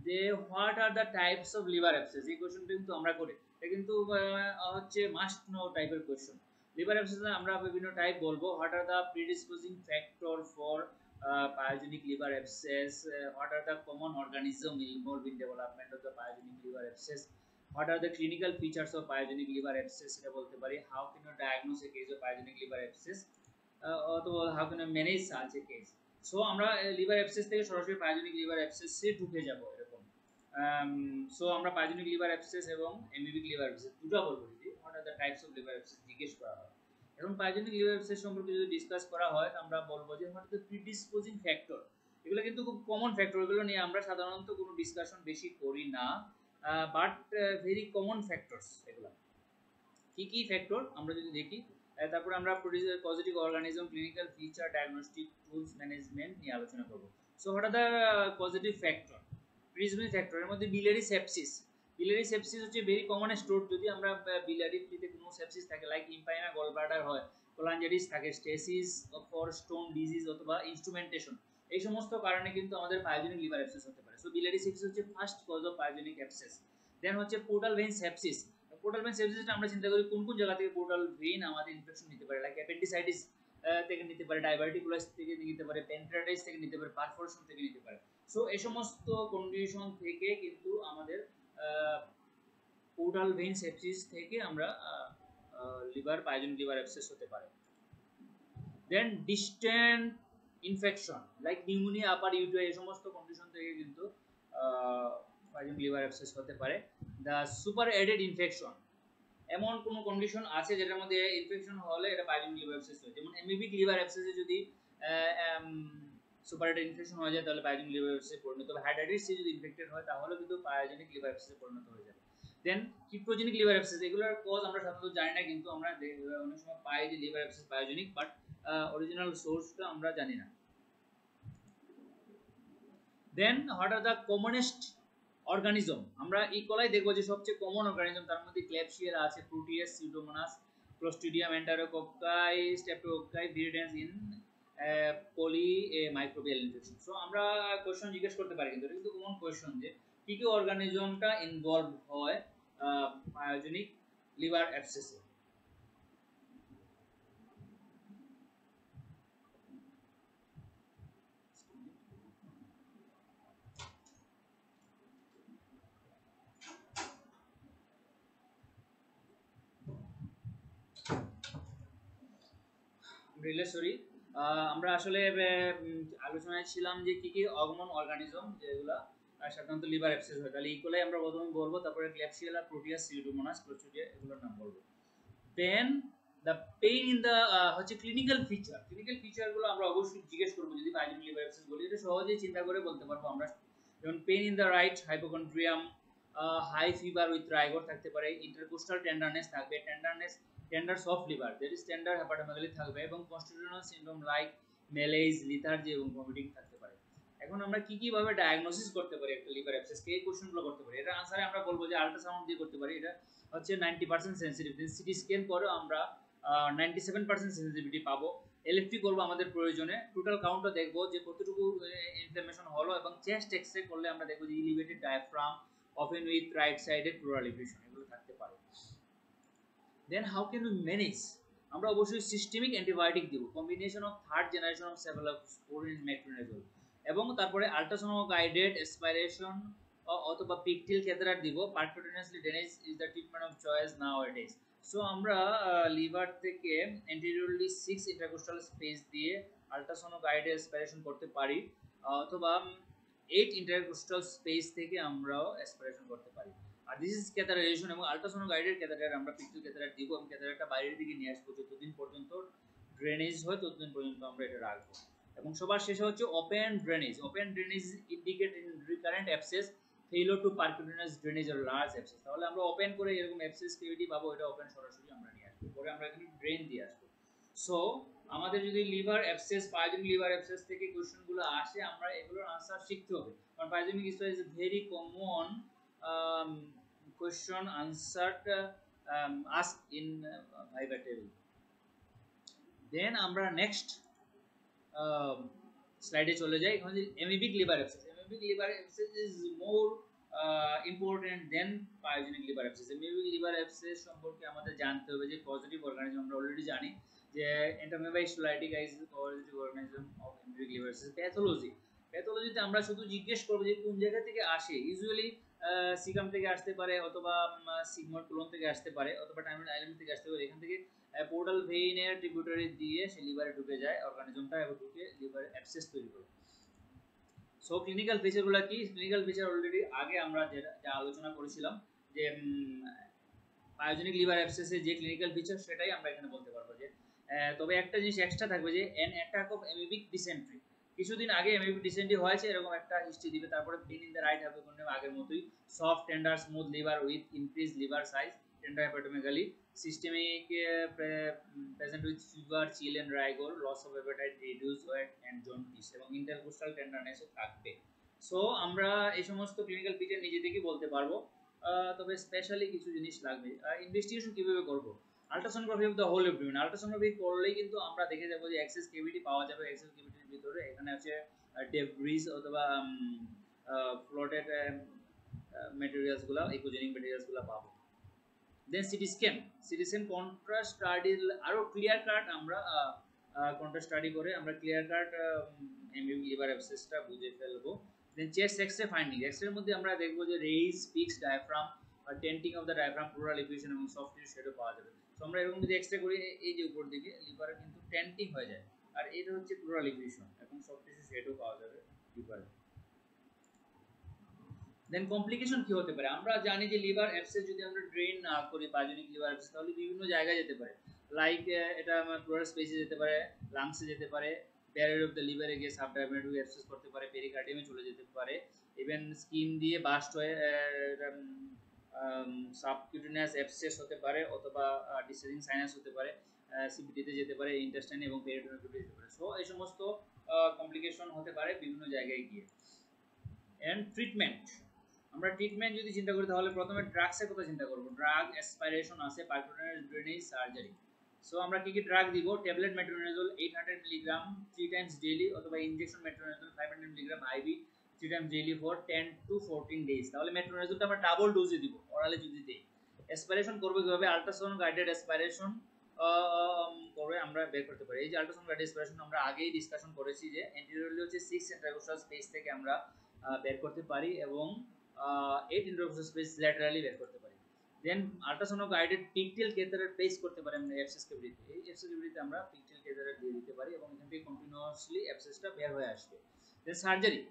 যে what are the types of liver abscess. এই কোশ্চেনটা কিন্তু আমরা করি, এটা কিন্তু হচ্ছে মাস্ট নো টাইপের কোশ্চেন। লিভার অ্যাবসেস আমরা বিভিন্ন টাইপ বলবো। What are the predisposing factor for pyogenic liver abscess, what are the common organism involved in development of the pyogenic liver abscess, what are the clinical features of pyogenic liver abscess এটা বলতে পারি, how can you diagnose a case of pyogenic liver abscess, অথবা how can you manage such a case। So আমরা লিভার অ্যাবসেস থেকে সরাসরি পায়োজেনিক লিভার অ্যাবসেসে ঢুকে যাব এরকম। সো আমরা পায়োজেনিক লিভার অ্যাবসেস এবং এমিবিক লিভার অ্যাবসেস দুটো বলবো যদি what are the types of liver abscess জিজ্ঞেস করা হয়। এখন পায়োজেনিক লিভার অ্যাবসেস সম্পর্কে যদি ডিসকাস করা হয় আমরা বলবো যে what are the predisposing factor. এগুলো কিন্তু খুব কমন ফ্যাক্টর, এগুলো নিয়ে আমরা সাধারণত কোনো ডিসকাশন বেশি করি না, বাট ভেরি কমন ফ্যাক্টরস। এগুলো কি কি ফ্যাক্টর আমরা যদি দেখি, তারপর আমরা positive organism, clinical feature, diagnostic tools, management নিয়ে আলোচনা করব। So what are the positive factor, prismic factor, এর মধ্যে বিলিয়ারি সেপসিস। বিলিয়ারি সেপসিস হচ্ছে ভেরি কমন স্টোর, যদি আমরা বিলিয়ারিতে কোনো সেপসিস থাকে লাইক ইম্পাইনা গল ব্লাডার হয়, কোলাঞ্জাইটিস থাকে, স্টেসিস ফর স্টোন ডিজিজ অথবা ইনস্ট্রুমেন্টেশন, এই সমস্ত কারণে কিন্তু আমাদের পায়োজেনিক লিভার অ্যাবসেস হতে পারে। সো বিলিয়ারি সেপসিস হচ্ছে first cause of pyogenic abscess. Then হচ্ছে portal vein sepsis. Portal vein সেপসিসটা আমরা চিন্তা করি কোন কোন জায়গা থেকে পোর্টাল ভেইন আমাদের ইনফেকশন নিতে পারে, লাইক অ্যাপেন্ডিসাইটিস থেকে নিতে পারে, ডাইভার্টিকুলাস থেকে নিতে পারে, প্যানক্রিয়াটাইটিস থেকে নিতে পারে, পারফোরেশন থেকে নিতে পারে। সো এই সমস্ত কন্ডিশন থেকে কিন্তু আমাদের পোর্টাল ভেইন সেপসিস থেকে আমরা লিভার পাইজনিক লিভার অ্যাবসেস হতে পারে। দেন ডিস্ট্যান্ট ইনফেকশন লাইক নিউমোনিয়া, আপার ইউটিআই, এই সমস্ত কন্ডিশন থেকে কিন্তু পাইজনিক লিভার অ্যাবসেস হতে পারে। দ্য সুপার অ্যাডেড ইনফেকশন, এমন কোনো কন্ডিশন আছে যেটার মধ্যে ইনফেকশন হলে এটা পাইজনিক লিভার অ্যাবসেস হয়, যেমন এমিবিক লিভার অ্যাবসেসে যদি সুপার অ্যাডেড ইনফেকশন হয়ে যায় তাহলে পাইজনিক লিভার অ্যাবসেসে পরিণত হবে। হাইড্রাইটিস যদি ইনফেক্টেড হয় তাহলে কিন্তু পাইজনিক লিভার অ্যাবসেসে পরিণত হয়ে যাবে। দেন কিপ্রোজেনিক লিভার অ্যাবসেস, এগুলোর কজ আমরা সাধারণত জানি না, কিন্তু আমরা অনেক সময় পাই যে liver abscess pyogenic, but original সোর্সটা আমরা জানি না। Then what are the commonest organism, আমরা ইকোলাই দেখবো যে সবচেয়ে কমন অর্গানিজম, তার মধ্যে ক্ল্যাবশিয়েলা আছে, Proteus, Pseudomonas, Clostridium, enterococci, streptococci, viridans in poly microbial infection. So আমরা কোশ্চেন জিজ্ঞেস করতে পারি, কিন্তু এটা কিন্তু কমন কোশ্চেন যে কি কি অর্গানিজমটা ইনভলভ হয় পায়োজেনিক লিভার অ্যাবসেসে। সরি, আমরা আসলে আলোচনায় ছিলাম যে কি কি অগমন অর্গানিজম যেগুলা সাধারণত লিভার অ্যাবসেস হয়। তাহলে ইকোলাই আমরা প্রথমে বলবো, তারপরে ক্ল্যাবশিয়েলা, প্রোটিয়াস, সিউডোমোনাস, ক্লোস্ট্রিডিয়া, এগুলোর নাম বলবো। দেন দ্য পেইন ইন দ্য হচ্ছে ক্লিনিক্যাল ফিচার, ক্লিনিক্যাল ফিচারগুলো আমরা অবশ্যই জিজ্ঞেস করবো যদি পাইজনিক লিভার অ্যাবসেস বলি, এটা সহজেই চিন্তা করে বলতে পারবো আমরা। যেমন pain in the right hypochondrium, high fever with rigor থাকতে পারে, ইন্টারকোস্টাল টেন্ডারনেস থাকবে, tender soft liver, that is tender hepatomegaly থাকবে, এবং কনস্টিটিউশনাল সিনড্রোম লাইক মেলেজ, লিথার্জি এবং ভমিটিং থাকতে পারে। এখন আমরা কি কি ভাবে ডায়াগনোসিস করতে পারি একটা লিভার অ্যাবসেস কে, এই কোশ্চেনগুলো করতে পারি। এটা আনসারে আমরা বলবো যে আল্ট্রাসাউন্ড দিয়ে করতে পারি, এটা হচ্ছে 90% সেনসিটিভ। সিটি স্ক্যান করে আমরা 97% সেনসিটিভিটি পাবো। এলএফটি করবো আমাদের প্রয়োজনে, টোটাল কাউন্টটা দেখবো যে কতটুকু ইনফ্লামেশন হলো, এবং চেস্ট এক্সরে করলে আমরা দেখবো যে elevated diaphragm often with right sided pleural effusion, এগুলো থাকতে পারে। Then how can you manage, আমরা অবশ্যই সিস্টেমিক অ্যান্টিবায়োটিক দিব, combination of third generation of cephalosporin metronidazole, এবং তারপরে আল্ট্রাসোনো গাইডেড অ্যাসপাইরেশন অথবা পিকটিল ক্যাথেটার দিব। Percutaneously drainage is the treatment of choice nowadays. So আমরা লিভার থেকে অ্যান্টেরিয়রলি 6 ইন্টারকোস্টাল স্পেস দিয়ে আল্ট্রাসোনো গাইডেড অ্যাসপাইরেশন করতে পারি, অথবা 8 ইন্টারকোস্টাল স্পেস থেকে আমরাও অ্যাসপাইরেশন করতে পারি। আর দিস ইজ ক্যাথারাইজেশন, এবং আল্ট্রাসোনো গাইডেড ক্যাথাটার আমরা পিকটিল ক্যাথাটার দিব, এবং ক্যাথাটারটা বাইরের দিকে নিয়ে আসবো, যতদিন পর্যন্ত ড্রেনেজ হয় ততদিন পর্যন্ত আমরা এটা রাখবো। এবং সবার শেষে হচ্ছে open drainage. Open drainage indicate in recurrent abscess, failure to percutaneous drainage or large abscess. তাহলে আমরা ওপেন করে এরকম অ্যাবসেস কেভিটি পাবো, এটা ওপেন সরাসরি আমরা নিয়ে আসবো, পরে আমরা এখানে ড্রেন দিয়ে আসবো। সো আমাদের যদি liver abscess, pyogenic liver abscess থেকে কোশ্চেনগুলো আসে, আমরা এগুলোর আনসার শিখতে হবে, কারণ pyogenic is very common question answered asked in Viva table. Then আমরা নেক্সট স্লাইডে চলে যাই। এখন amoebic liver abscess, amoebic liver abscess is more important than pyogenic liver abscess. Amoebic liver abscess সম্পর্কে আমাদের জানতে হবে যে পজিটিভ অর্গানিজম, আমরা অলরেডি জানি যে Entamoeba histolytica is positive organism of amoebic liver abscess. প্যাথোলজিতে আমরা শুধু জিজ্ঞেস করবো যে কোন জায়গা থেকে আসে, ইউজুয়ালি সিকাম থেকে আসতে পারে, অথবা সিগময়েড কোলন থেকে আসতে পারে, অথবা টাইময়েড আইল্যান্ড থেকে আসতে পারে। এখান থেকে পোর্টাল ভেইনের ট্রিবিউটারি দিয়ে সে লিভারে ঢুকে যায় অর্গানিজমটা, এবং ঢুকে লিভারে অ্যাবসেস তৈরি করে। সো ক্লিনিক্যাল ফিচারগুলো কি? ক্লিনিক্যাল ফিচার অলরেডি আগে আমরা যা আলোচনা করেছিলাম যে পায়োজেনিক লিভার অ্যাবসেসে যে ক্লিনিক্যাল ফিচার সেটাই আমরা এখানে বলতে পারবো। যে তবে একটা জিনিস এক্সট্রা থাকবে যে an attack of amoebic dysentery, কিছুদিন আগে এমিবিক ডিসেন্ট্রি হয়েছে এরকম একটা হিস্ট্রি দিবে। তারপরে pain in the right hypochondrium আগের মতোই, soft tender smooth liver with increase liver size, tender hepatomegaly, systemic present with fever, chill and rigor, loss of appetite, reduce weight and jaundice, এবং ইন্টারকোস্টাল টেন্ডারনেসও থাকবে। সো আমরা এই সমস্ত ক্লিনিক্যাল ফিচার নিজে থেকেই বলতে পারবো, তবে স্পেশালি কিছু জিনিস লাগবে। ইনভেস্টিগেশন কিভাবে করবো? Ultrasonography of the whole abdomen. Ultrasonography করলেই কিন্তু আমরা দেখে যাবো যে এক্সেস কেভিটি পাওয়া যাবে। এক্সেস কেভিটির ভিতরে এখানে আছে ডেব্রিজ অথবা ফ্লোটেড ম্যাটেরিয়ালসগুলো, ইকোজেনিক ম্যাটেরিয়ালসগুলো পাবো। দেন সিটি স্ক্যান কন্ট্রাস্ট স্টাডির আরো ক্লিয়ার কাট আমরা কোনটা স্টাডি করে আমরা ক্লিয়ার কাট লিভার অ্যাবসেসটা বুঝে ফেলবো। দেন চেস্ট এক্সরে ফাইন্ডিং, এক্সরের মধ্যে আমরা দেখবো যে raise, fixed diaphragm, tenting of the diaphragm, pleural effusion এবং সফট টিস্যু সেটা পাওয়া যাবে। তো আমরা এরকম যদি এক্সরে করি এই যে উপর দিকে লিভারে কিন্তু টেন্টিং হয়ে যায়, আর এটা হচ্ছে প্লুরাল ইফিউশন এবং সফট টিস্যু সেটাও পাওয়া যাবে লিভারে। দেন কমপ্লিকেশন কি হতে পারে, আমরা জানি যে লিভার অ্যাবসেস যদি আমরা ড্রেন না করি পাইলোনিক লিভার অ্যাবসেস তাহলে বিভিন্ন জায়গায় যেতে পারে, লাইক এটা আমার প্লুরাল স্পেসে যেতে পারে, লাংসে যেতে পারে, ব্যারিয়ার অফ দ্য লিভারে গিয়ে সাবডারমেটিক অ্যাবসেস করতে পারে, পেরিকার্ডিয়ামে চলে যেতে পারে, ইভেন স্কিন দিয়ে বাস্ট হয়ে সাবকিউটেনিয়াস অ্যাবসেস হতে পারে, অথবা ডিসচার্জিং সাইনাস হতে পারে, সিবিটিতে যেতে পারে, ইন্টেস্টাইন এবং পেরিটোনিয়ামে যেতে পারে। সো এই সমস্ত কমপ্লিকেশন হতে পারে বিভিন্ন জায়গায় গিয়ে। এন্ড ট্রিটমেন্ট, আমরা ট্রিটমেন্ট যদি চিন্তা করি তাহলে প্রথমে ড্রাগসের কথা চিন্তা করব। ড্রাগ অ্যাসপাইরেশন আছে, পারকুটেনাস ড্রেনেজ, সার্জারি। সো আমরা কি কি ড্রাগ দিব, tablet metronidazole 800 milligram 3 times daily, অথবা injection metronidazole 500 milligram IV 3 times daily for 10 to 14 days. তাহলে মেট্রোনিডাজলটা আমরা ডাবল ডোজে দিব অরালে যদি দেই। অ্যাসপাইরেশন করব কিভাবে, আল্ট্রাসাউন্ড গাইডেড অ্যাসপাইরেশন করে আমরা বের করতে পারি। এই যে আল্ট্রাসাউন্ড গাইডেড অ্যাসপাইরেশন আমরা আগেই ডিসকাশন করেছি যে এন্টেরিয়রলি হচ্ছে 6 ইন্টারকোস্টাল স্পেস থেকে আমরা বের করতে পারি এবং 8 ইন্টারকোস্টাল স্পেস ল্যাটারালি বের করতে পারি। Then ultrasound guided pigtail catheter place করতে পারি আমরা অ্যাবসেস ক্যাভিটিতে। এই অ্যাবসেস ক্যাভিটিতে আমরা পিকটেল ক্যাথেটার দিয়ে দিতে পারি এবং এখান থেকে কন্টিনিউয়াসলি অ্যাবসেসটা বের হয়ে আসবে। দেন সার্জারি,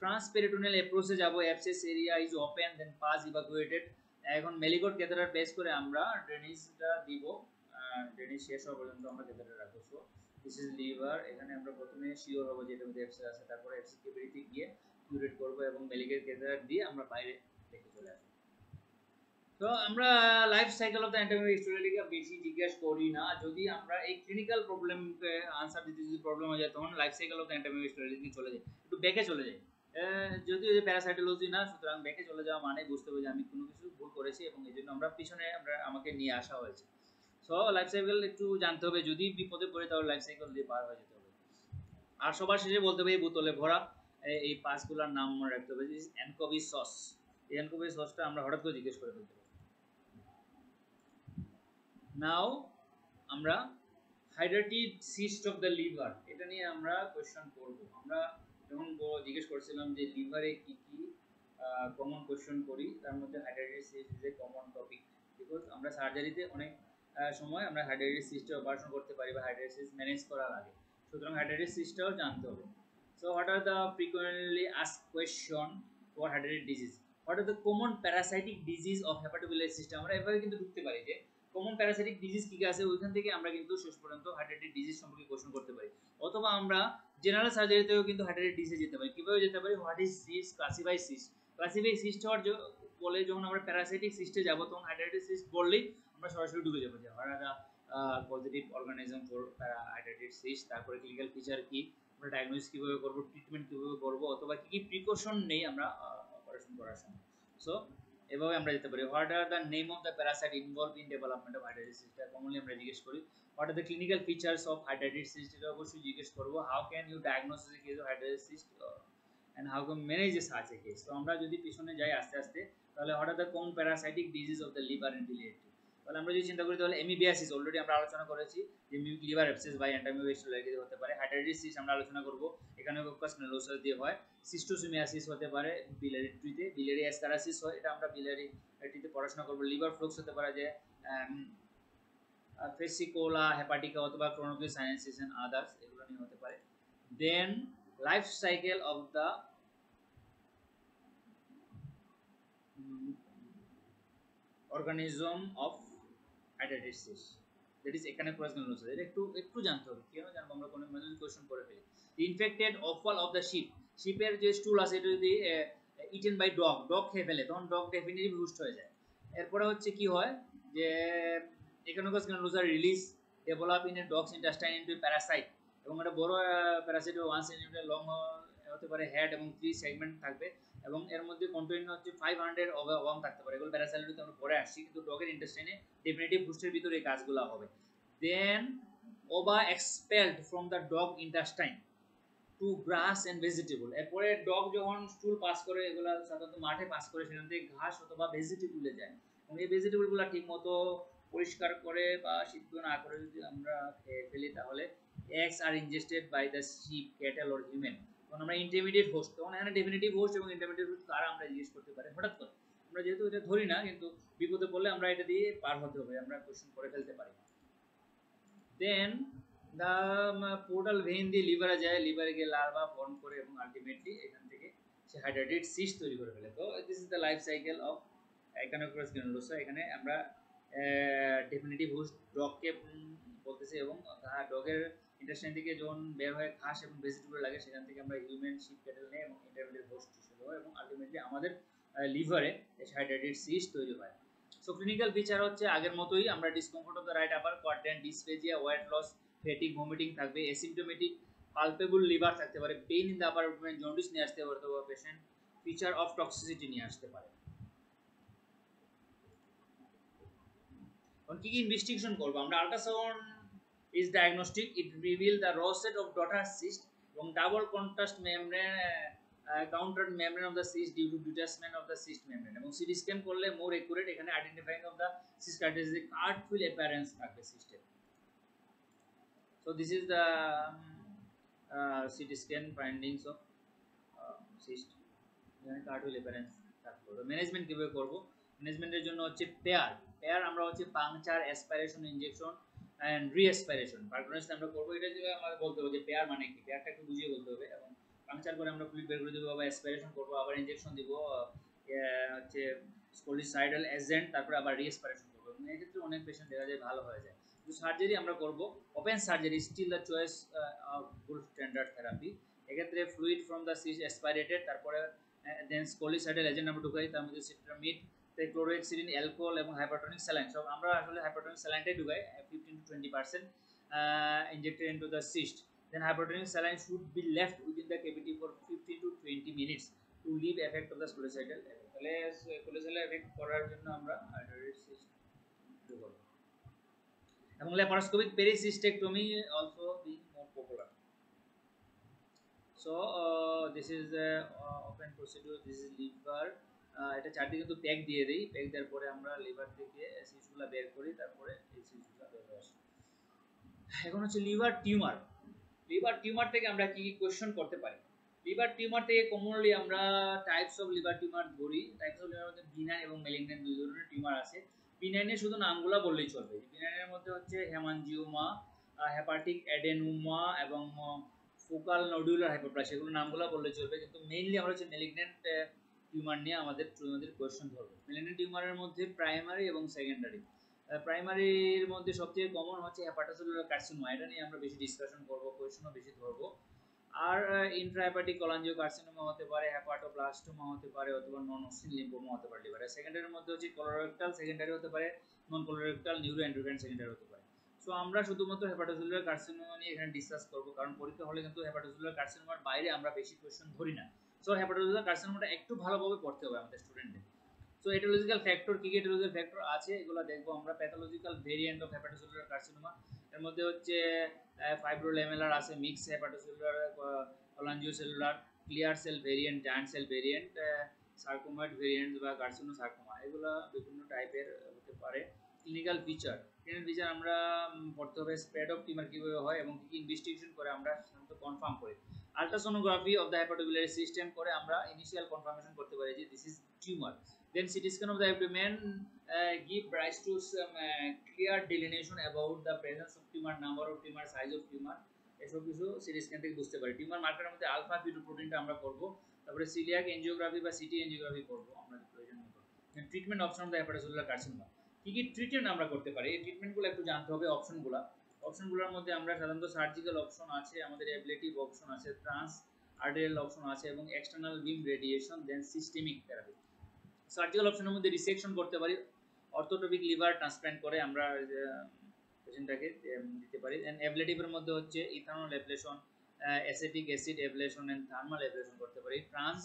ট্রান্সপেরিটোনিয়াল অ্যাপ্রোচে যাব, abscess area is open, then pass evacuated. এখন মেলিগোট ক্যাথেটার প্লেস করে আমরা ড্রেনেজটা দিব, ড্রেনেজ শেষ হওয়া পর্যন্ত আমরা ক্যাথেটার রাখবো। সো দিস ইজ লিভার, এখানে আমরা প্রথমে শিওর হব যে এটার মধ্যে অ্যাবসেস আছে, তারপরে অ্যাবসেস ক্যাভিটিতে গিয়ে কিউরেট করব এবং মেলিগেট ক্যাথেটার দিয়ে আমরা বাইরে রেখে চলে আসবো। তো আমরা life cycle of the antibiotic হিস্টোরিকে বেশি জিজ্ঞেস করি না, যদি আমরা এই ক্লিনিক্যাল প্রবলেমকে আনসার দিতে যদি প্রবলেম হয়ে যায় তখন life cycle of the antibiotic হিস্টোরিকে চলে যায়, একটু ব্যাকে চলে যায়। যদি ওই যে প্যারাসাইটোলজি না, সুতরাং ব্যাকে চলে যাওয়া মানে বুঝতে হবে যে আমি কোনো কিছু ভুল করেছি এবং এই জন্য আমরা পিছনে আমাকে নিয়ে আসা হয়েছে। সো লাইফ সাইকেল একটু জানতে হবে, যদি বিপদে পড়ে তাহলে লাইফ সাইকেল দিয়ে পার হয়ে যেতে হবে। আর সবার শেষে বলতে হবে এই বোতলে ভরা এই পাঁচগুলোর নাম মনে রাখতে হবে। অ্যানকোভি সস, এই অ্যানকোভি সসটা আমরা হঠাৎ করে জিজ্ঞেস করে ফেলতে পারি। নাও আমরা hydrated cyst of the liver, এটা নিয়ে আমরা কোয়েশ্চেন করব। আমরা যখন জিজ্ঞেস করছিলাম যে লিভারে কি কি কমন কোয়েশ্চেন করি, তার মধ্যে hydrated cyst is a common topic, because আমরা সার্জারিতে অনেক সময় আমরা হাইড্রেটেড সিস্টে অপারেশন করতে পারি বা হাইড্রেটেড সিস্ট ম্যানেজ করার আগে, সুতরাং হাইড্রেটেড সিস্টটাও জানতে হবে। So what are the frequently asked question for hydrated disease, what are the common parasitic disease of hepatobiliary system. আমরা এভাবে কিন্তু ঢুকতে পারি যে কমন প্যারাসাইটিক ডিজিজ কি কি আছে, ওইখান থেকে আমরা কিন্তু শেষ পর্যন্ত হাইড্রেটেড ডিজিজ সম্পর্কে কোশ্চেন করতে পারি। অথবা আমরা জেনারেল সার্জারিতেও কিন্তু হাইড্রেটেড ডিজিজে যেতে পারি। কিভাবে যেতে পারি, what is cyst, classify cyst, classify cyst হওয়ার বলে যখন আমরা প্যারাসাইটিক সিস্টে যাব তখন হাইড্রেটেড সিস্ট বললেই আমরা সরাসরি ঢুকে যাবো যে what are the positive organism for hydrated cyst, তারপরে ক্লিনিক্যাল ফিচার কি, আমরা ডায়াগনোসিস কিভাবে করব, ট্রিটমেন্ট কিভাবে করব, অথবা কি কি প্রিকশন নেই আমরা অপারেশন করার সময়। সো এভাবে আমরা যেতে পারি। What are the name of the parasite involve in development of হাইড্রেটেড সিস্ট, কমনলি আমরা জিজ্ঞেস করি। What are the clinical features of হাইড্রেটেড সিস্ট, এটা অবশ্যই জিজ্ঞেস করবো। How can you diagnose a case of হাইড্রেটেড cyst and how can manage such a case। তো আমরা যদি পিছনে যাই আস্তে আস্তে তাহলে what are the common parasitic disease of the liver and biliary, তাহলে আমরা যদি চিন্তা করি তাহলে এমিবিয়াসিস অলরেডি আমরা আলোচনা করেছি যে লিভার অ্যাবসেস বাই অ্যান্টামিওবাইস্টোলাইটিস হতে পারে। হাইড্রেটেড সিস্ট আমরা আলোচনা করব, এখানে কোকাস নেলোসাস দিয়ে হয়। সিস্টোসিমিয়াসিস হতে পারে biliary ট্রিতে, biliary অ্যাসকারাসিস হয়, এটা আমরা biliary ট্রিতে পড়াশোনা করব। লিভার ফ্লুক্স হতে পারে যে ফেসিকোলা হেপাটিকা অথবা ক্রনিক সাইনাসিস এন্ড আদার্স, এগুলো নিয়ে হতে পারে। Then life cycle of the organism of hydrated cyst, that is এখানে কোরাসিন লোসাস, এটা একটু জানতে হবে। কেন জানবো, আমরা কোনো মেজর কোশ্চেন করে ফেলি। ইনফেক্টেড অফল অফ দ্য শিপ, শিপের যে স্টুল আছে এটা যদি ইটেন বাই ডগ খেয়ে ফেলে তখন ডগ ডেফিনিটলি রুস্ট হয়ে যায়। এরপরে হচ্ছে কি হয় যে Echinococcus granulosus release develop in a dog's intestine into parasite, এবং এটা বড় প্যারাসাইট 1 সেন্টিমিটার লং হতে পারে, হেড এবং 3 সেগমেন্ট থাকবে এবং এর মধ্যে কন্টেইন হচ্ছে 500 ওয়ার্ম থাকতে পারে। এগুলো প্যারাসাইটোতে আমরা পরে আসছি, কিন্তু ডগের ইন্টেস্টাইনে ডেফিনিটলি ফুস্টের ভিতরে এই কাজগুলো হবে। Then ova expelled from the dog intestine to grass and vegetable, এরপরে ডগ যখন স্টুল পাস করে, এগুলো সাধারণত মাঠে পাস করে, সেখান থেকে ঘাস অথবা ভেজিটেবলে যায় এবং এই ভেজিটেবলগুলো ঠিক মতো পরিষ্কার করে বা সিদ্ধ না করে যদি আমরা খেয়ে ফেলি তাহলে eggs are ingested by the sheep, cattle or human. তখন আমরা ইন্টারমিডিয়েট হোস্ট, তখন এখানে ডেফিনিটিভ হোস্ট এবং ইন্টারমিডিয়েট হোস্ট কারা আমরা জিজ্ঞেস করতে পারি হঠাৎ করে। আমরা যেহেতু এটা ধরি না, কিন্তু বিপদে পড়লে আমরা এটা দিয়ে পার হতে হবে, আমরা কোশ্চেন করে ফেলতে পারি। দেন দ্য পোর্টাল ভেইন দিয়ে লিভারে যায়, লিভারে গিয়ে লার্ভা ফর্ম করে এবং আলটিমেটলি এখান থেকে সে হাইড্রেটেড সিস্ট তৈরি করে ফেলে। তো this is the life cycle of Echinococcus granulosus. এখানে আমরা ডেফিনিটিভ হোস্ট ডগকে বলতেছি এবং ডগের ইন্টেস্টাইন থেকে যখন বের হয়ে ঘাস এবং ভেজিটেবল লাগে, সেখান থেকে আমরা হিউম্যান, শিপ, ক্যাটেল নেই এবং ইন্টারমিডিয়েট হোস্ট হিসেবে হয় এবং আলটিমেটলি আমাদের লিভারে হাইড্রেটেড সিস্ট তৈরি হয়। সো ক্লিনিক্যাল ফিচার হচ্ছে আগের মতোই, আমরা discomfort of the right upper quadrant, dysphagia, weight loss, fatigue, vomiting থাকবে, অ্যাসিম্পটোমেটিক পালপেবল লিভার থাকতে পারে, pain in the upper abdomen, jaundice নিয়ে আসতে পারে অথবা পেশেন্ট ফিচার অফ টক্সিসিটি নিয়ে আসতে পারে। কি কি ইনভেস্টিগেশন করব আমরা? Ultrasound is diagnostic, it reveal the rosette of daughter cyst এবং double contrast membrane counter membrane of the cyst due to detachment of the cyst membrane. এবং সিটি স্ক্যান করলে মোর একুরেট, এখানে identifying of the cyst cartage cartwheel appearance থাকবে সিস্টের। So this is the CT scan findings of cyst, এখানে কার্টফিল অ্যাপিয়ারেন্স থাকবে। তো ম্যানেজমেন্ট কিভাবে করব? ম্যানেজমেন্টের জন্য হচ্ছে পেয়ার আমরা হচ্ছে puncture, aspiration, injection and reaspiration performance আমরা করব। এটা যে আমাদের বলতে হবে যে পেয়ার মানে কি, পেয়ারটা একটু বুঝিয়ে বলতে হবে। এবং পাংচার করে আমরা ফ্লুইড বের করে দেব, আবার অ্যাসপাইরেশন করব, আবার ইনজেকশন দিব হচ্ছে স্কলিসাইডাল এজেন্ট, তারপরে আবার রিঅ্যাসপাইরেশন করব। এবং এই ক্ষেত্রে অনেক পেশেন্ট দেখা যায় ভালো হয়ে যায়। কিন্তু সার্জারি আমরা করব open surgery, still the choice of gold standard therapy. এক্ষেত্রে fluid from the cyst aspirated, তারপরে দেন স্কলিসাইডাল এজেন্ট আমরা ঢুকাই, তার মধ্যে সিট্রামিড, ক্লোরোহেক্সিডিন, অ্যালকোহল এবং হাইপারটনিক স্যালাইন। সব আমরা আসলে হাইপারটনিক স্যালাইনটাই ঢুকাই 15 to 20% injected into the cyst. Then hypertonic saline should be left within the cavity for 15 to 20 minutes to leave effect of the scolecidal effect. তাহলে scolecidal effect করার জন্য আমরা hydrated cyst ঢুকাবো। এবং laparoscopic pericystectomy also being more popular. So this is the open procedure. This is liver. এটা চারদিকে কিন্তু প্যাক দিয়ে দেই, প্যাক দেওয়ার পরে আমরা লিভার থেকে সিস্টগুলো বের করি, তারপরে এই সিস্টগুলো বের হয়ে আসে। এখন হচ্ছে লিভার টিউমার। লিভার টিউমার থেকে আমরা কি কি কোশ্চেন করতে পারি? লিভার টিউমার থেকে কমনলি আমরা টাইপস অফ লিভার টিউমার ধরি। টাইপস অফ লিভার মধ্যে বিনাইন এবং ম্যালিগন্যান্ট দুই ধরনের টিউমার আছে। বিনাইনের শুধু নামগুলো বললেই চলবে। বিনাইনের মধ্যে হচ্ছে হেমানজিওমা, হেপাটিক অ্যাডেনোমা এবং ফোকাল নডুলার হাইপারপ্লাসিয়া, এগুলো নামগুলো বললেই চলবে। কিন্তু মেইনলি আমরা হচ্ছে ম্যালিগন্যান্ট টিউমার নিয়ে আমাদের কোশ্চেন ধরবো। ম্যালিগন্যান্ট টিউমারের মধ্যে প্রাইমারি এবং সেকেন্ডারি। প্রাইমারির মধ্যে সবথেকে কমন হচ্ছে হেপাটোসেলুলার কার্সিনোমা, এটা নিয়ে আমরা বেশি ডিসকাশন করব, কোয়েশ্চনও বেশি ধরবো। আর ইন্ট্রাহেপাটিক কলাঞ্জিও কার্সিনোমা হতে পারে, হেপাটোব্লাস্টোমা হতে পারে, অথবা নন হোস্টিন লিম্ফোমা হতে পারে লিভারে। সেকেন্ডারির মধ্যে হচ্ছে কোলোরেক্টাল সেকেন্ডারি হতে পারে, নন কোলোরেক্টাল নিউরোএন্ডোক্রাইন সেকেন্ডারি হতে পারে। সো আমরা শুধুমাত্র হেপাটোসেলুলার কার্সিনোমা নিয়ে এখানে ডিসকাস করব, কারণ পরীক্ষা হলে কিন্তু হেপাটোসেলুলার কার্সিনোমার বাইরে আমরা বেশি কোয়েশ্চন ধরি না। সো হেপাটোসেলুলার কার্সিনোমাটা একটু ভালোভাবে পড়তে হবে আমাদের স্টুডেন্টদের। সো এটিওলজিক্যাল ফ্যাক্টর, কি কি এটিওলজিক্যাল ফ্যাক্টর আছে এগুলো দেখবো আমরা। Pathological variant of hepatocellular carcinoma, এর মধ্যে হচ্ছে ফাইব্রোল্যামেলার আছে, mix hepatocellular, cholangiocellular, clear cell variant, giant cell variant, sarcomatoid variant বা কার্সিনোসার্কোমা, এগুলো বিভিন্ন টাইপের হতে পারে। ক্লিনিক্যাল ফিচার আমরা পড়তে হবে। স্প্রেড অফ টিউমার কীভাবে হয় এবং কী কী ইনভেস্টিগেশন করে আমরা সাধারণত কনফার্ম করি। Ultrasonography of the hepatobiliary system করে আমরা ইনিশিয়াল কনফার্মেশন করতে পারি যে this is tumour. Then CT scan of the abdomen give rise to some clear delineation about the presence of tumor, number of tumor, size of tumor, এসব কিছু সিটি স্ক্যান থেকে বুঝতে পারি। টিউমার মার্কারের মধ্যে আলফা ফিটোপ্রোটিনটা আমরা করব, তারপরে সিলিয়াক এনজিওগ্রাফি বা সিটি এনজিওগ্রাফি করব আমরা প্রয়োজন মতো। Treatment option of the hepatocellular carcinoma, কি কি ট্রিটমেন্ট আমরা করতে পারি, এই ট্রিটমেন্টগুলো একটু জানতে হবে। অপশনগুলোর মধ্যে আমরা সাধারণত সার্জিক্যাল অপশন আছে, আমাদের অ্যাবলেটিভ অপশন আছে, ট্রান্স আর্টেরিয়াল অপশন আছে এবং এক্সটার্নাল বিম রেডিয়েশন, দেন সিস্টেমিক থেরাপি। সার্জিক্যাল অপশনের মধ্যে রিসেকশন করতে পারি, অর্থোটোপিক লিভার ট্রান্সপ্ল্যান্ট করে আমরা পেশেন্টটাকে দিতে পারি। এন্ড অ্যাবলেটিভের মধ্যে হচ্ছে ethanol ablation, acetic acid ablation and thermal ablation করতে পারি। ট্রান্স